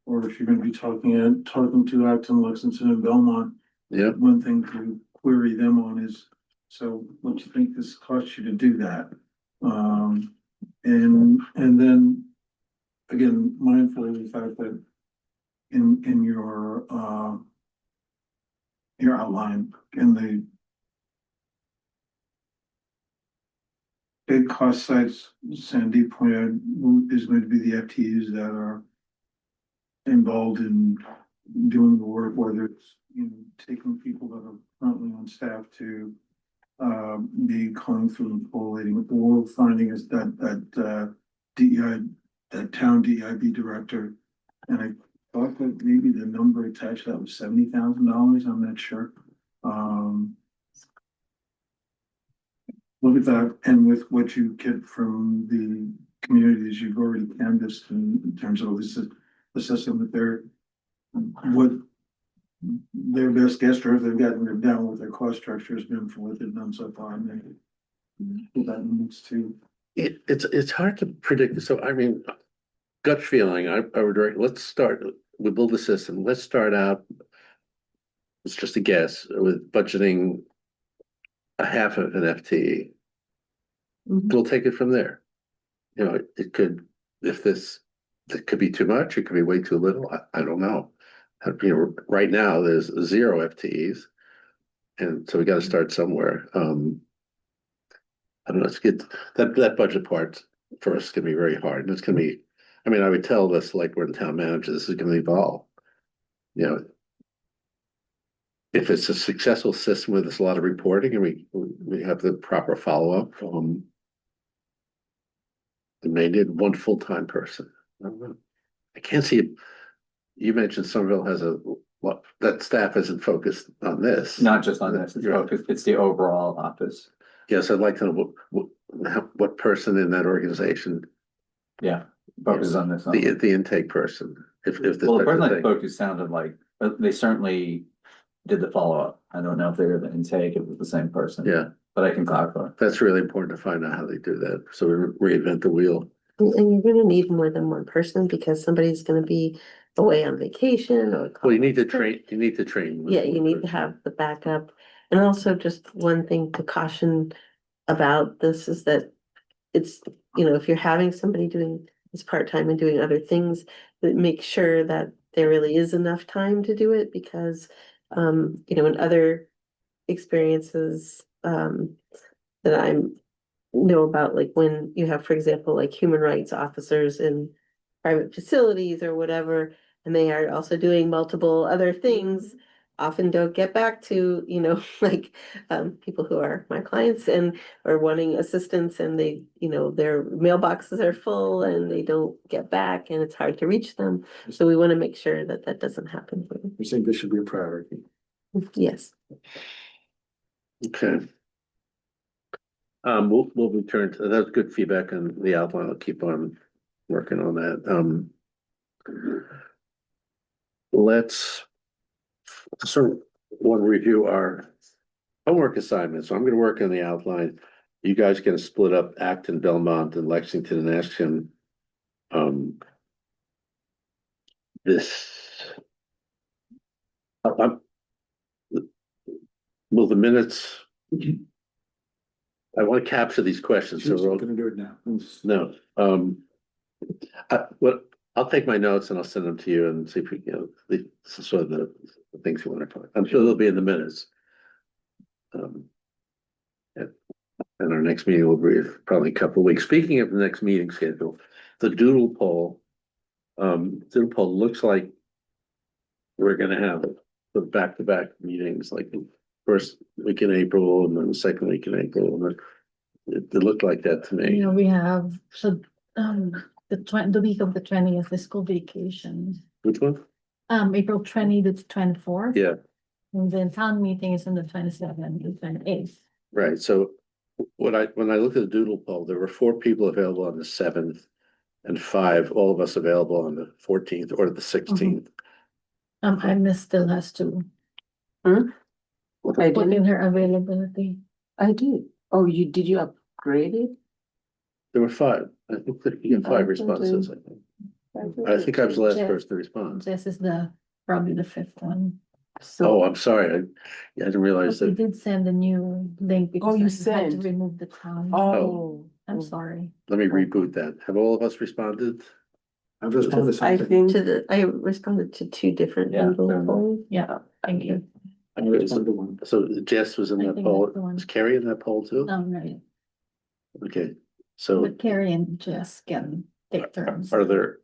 Or if you're gonna be talking to Acton, Lexington and Belmont, yeah, one thing to query them on is, so what you think this costs you to do that? And then, again, mindful of the fact that in your outline, in the big cost sites, Sandy pointed out, is going to be the FTEs that are involved in doing the work, whether it's, taking people that are currently on staff to be calling through and collating, or finding is that DEI, that town DEIB director. And I thought that maybe the number attached to that was $70,000. I'm not sure. Look at that, and with what you get from the communities you've already canvassed in terms of this assessing that what their best guess, or if they've gotten it down, what their cost structure has been for what they've done so far, and then that needs to. it's hard to predict. So I mean, gut feeling, I would, let's start, we build a system. Let's start out. It's just a guess with budgeting a half of an FTE. Mhm. We'll take it from there. It could, if it could be too much, it could be way too little. I don't know. Right now there's 0 FTEs. And so we got to start somewhere. I don't know, it's good. That budget part for us is gonna be very hard. And it's gonna be, I mean, I would tell this, like, we're the town manager, this is gonna evolve. If it's a successful system with this a lot of reporting and we have the proper follow-up, they may need one full-time person. I don't know. I can't see, you mentioned Somerville has that staff isn't focused on this. Not just on this, it's Yeah. focused, it's the overall office. Yes, I'd like to know what person in that organization, Yeah, focuses on this. the intake person, if this Well, the type person of I thing. spoke to sounded like, they certainly did the follow-up. I don't know if they were the intake, it was the same person. Yeah, But I can clarify. that's really important to find out how they do that. So we reinvent the wheel. And you're gonna need more than one person because somebody's gonna be away on vacation or. Well, you need to sick. train. Yeah, you need to have the backup. And also just one thing to caution about this is that it's, if you're having somebody doing this part-time and doing other things, that make sure that there really is enough time to do it because, in other experiences, that I'm know about, like when you have, for example, like human rights officers in private facilities or whatever, and they are also doing multiple other things, often don't get back to, like people who are my clients and are wanting assistance and they, their mailboxes are full and they don't get back and it's hard to reach them. So we want to make sure that that doesn't happen for them. You're saying this should be a priority. Yes. Okay. We'll return to, that's good feedback on the outline. I'll keep on working on that. Let's sort of want to review our homework assignments. So I'm gonna work on the outline. You guys can split up Acton, Belmont, and Lexington and ask him this. Will the minutes? I want to capture these questions, so We're we're gonna do it now. no, I'll take my notes and I'll send them to you and see if we, sort of the things you want to talk. I'm sure they'll be in the minutes. Yeah. And our next meeting will be probably a couple of weeks. Speaking of the next meeting schedule, the doodle poll. Doodle poll looks like we're gonna have the back-to-back meetings, like the first week in April and then the second week in April. And it looked like that to me. You know, we have, so, the week of the 20th is school vacation. Which one? April 20 to 24th. Yeah, And then town meeting is on the 27th to 28th. right. So when I looked at the doodle poll, there were 4 people available on the 7th and 5, all of us available on the 14th or the 16th. I missed the last two. I Put didn't, in her availability. I did. Oh, did you upgrade it? There were 5. I think that you got 5 responses, I think. I think I was the last Jess. person to respond. This is probably the 5th one. Oh, So, I'm sorry. I didn't realize But we that. did send a new link because you I had to sent. remove the town. oh, I'm sorry. Let me reboot that. Have all of us responded? I've responded to I something. think, I responded to 2 different Yeah, doodle fair enough. polls. Yeah, thank you. I responded to one. So Jess was in I that think poll. that's the one. Was Carrie in that poll too? Right. Okay, so But Carrie and Jess can take turns. are there?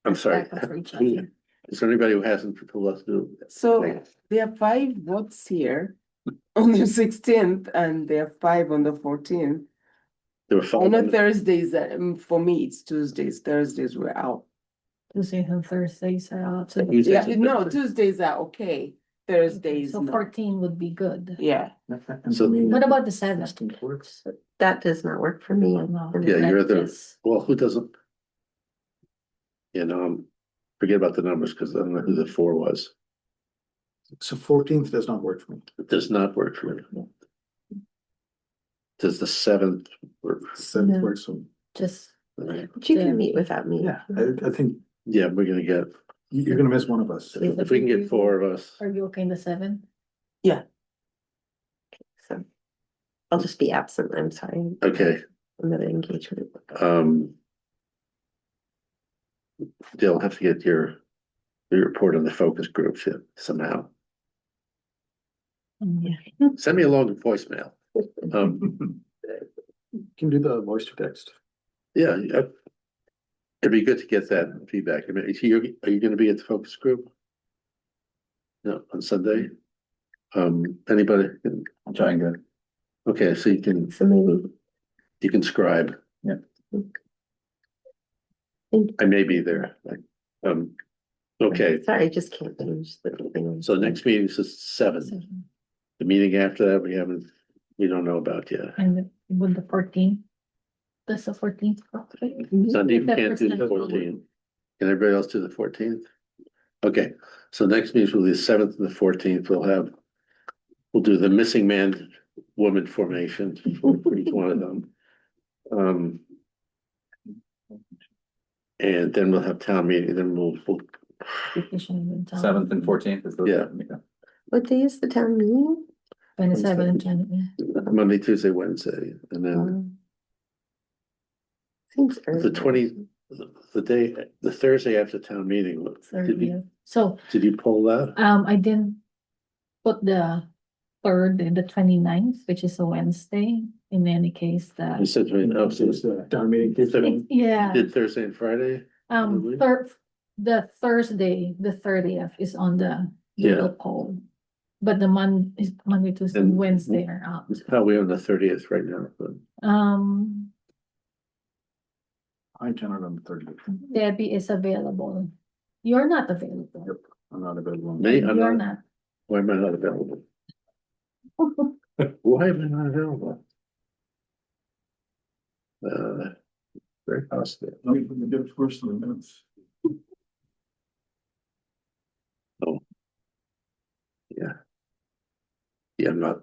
I'm sorry. Back up for each who- other. Is there anybody who hasn't told us to? so there are 5 votes here on the 16th and there are 5 on the 14th. There were I 5. know Thursdays, for me, it's Tuesdays, Thursdays were out. Tuesdays and Thursdays are out. So Tuesdays Yeah, and no, Thursdays. Tuesdays are okay, Thursdays, so no. 14 would be good. Yeah, And So- for me, What about the 7th? 16th works. That does not work for me. No. Yeah, you're the, Yes. well, who doesn't? You know, forget about the numbers because I don't know who the 4 was. So 14th does not work for me. It does not work for me. Does the 7th work? 7th No. works for me. Just, But you Yeah. can meet without me. Yeah, I think Yeah, we're gonna get, you're gonna miss one of us. if we can get 4 of us. are you okay in the 7th? So I'll just be absent. I'm sorry. Okay, Another engagement. they'll have to get your report on the focus groups somehow. Send me a long voicemail. Can do the voice to text. Yeah, it'd be good to get that feedback. I mean, are you gonna be at the focus group? No, on Sunday? Anybody? I'm trying good. Okay, so So maybe, you can scribe. Yeah. I may be there. Okay, sorry, I just can't change the thing. so next meeting is the 7th. The meeting after that, we don't know about yet. And with the 14th? That's the 14th. Sunday, we That can't do the person- 14th. Can everybody else do the 14th? Okay, so next meeting will be the 7th and the 14th. We'll do the missing man woman formation for each one of them. And then we'll have town meeting, then we'll 7th and 14th is the. Yeah. What day is the town meeting? 27 and 20. Monday, Tuesday, Wednesday, and then Seems early. the 20, the Thursday after town meeting. Did you, 30th. So, did you pull that? I didn't put the 3rd and the 29th, which is a Wednesday, in any case You that. said, to me, oh, so It's the town meeting. Yeah, did Thursday and Friday? Probably. the Thursday, the 30th is on the Yeah. Google poll. But the Monday, Tuesday, And- Wednesday are out. It's probably on the 30th right now, but I cannot on the 30th. Debbie is available. You're not available. Yep. I'm not available. Me, I'm You're not, not. why am I not available? Why am I not available? Very possible. Let me get it first in the minutes. Yeah, I'm not,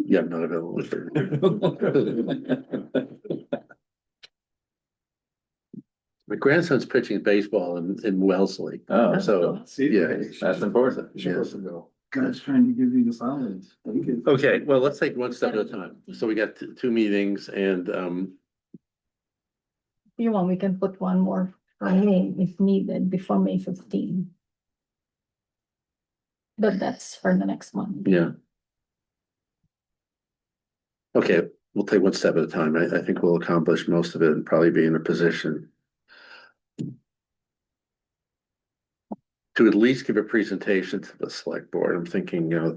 yeah, I'm not available. My grandson's pitching baseball in Wellesley, Oh, so, yeah. That's important. Yes. God's trying to give you the silence. Okay, well, let's take one step at a time. So we got 2 meetings and, If you want, we can put one more for May if needed before May 15. But that's for the next month. yeah. Okay, we'll take one step at a time. I think we'll accomplish most of it and probably be in a position to at least give a presentation to the select board. I'm thinking, you know,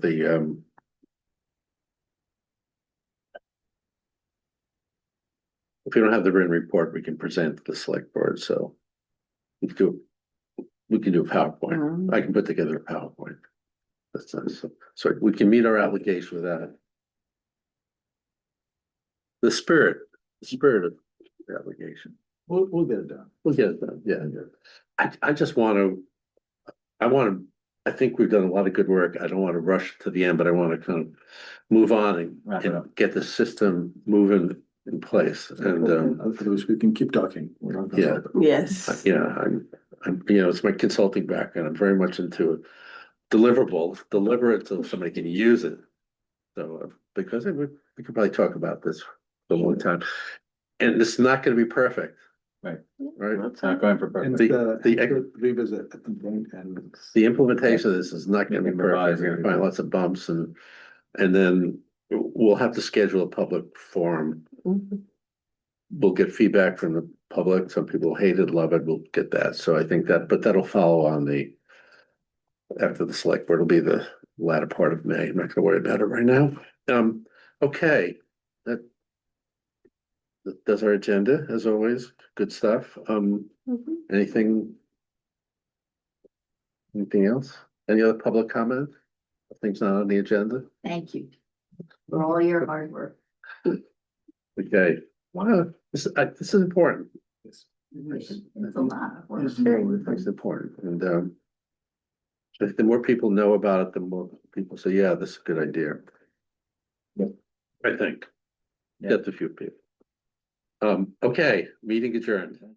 if we don't have the written report, we can present to the select board, so we can do a PowerPoint. I can put together a PowerPoint. That's nice. So we can meet our obligation with that. The spirit of the obligation. We'll get it done. We'll get it done, yeah. I just I think we've done a lot of good work. I don't want to rush to the end, but I want to kind of move on Wrap it up. and get the system moving in place. And, Otherwise, we can keep talking. We're not gonna Yeah. stop it. Yes. yeah, I'm, you know, it's my consulting background. I'm very much into deliverables, deliver it so somebody can use it. So, because we could probably talk about this for a long time. And it's not gonna be perfect. Right. Right? It's not going for And perfect. The- revisit at the point and. The implementation of this is not gonna be We can revise perfect. We're it. gonna find lots of bumps and then we'll have to schedule a public forum. Mhm. We'll get feedback from the public. Some people hate it, love it. We'll get that. So I think but that'll follow on after the select board. It'll be the latter part of May. I'm not gonna worry about it right now. Okay, that does our agenda as always. Good stuff. Mhm. Anything else? Any other public comment? Things not on the agenda? Thank you for all your hard work. Okay, wow, this is important. It's a lot of work. It's important, and the more people know about it, the more people say, yeah, this is a good idea. Yep. I think, Yeah. get a few people. Okay, meeting adjourned.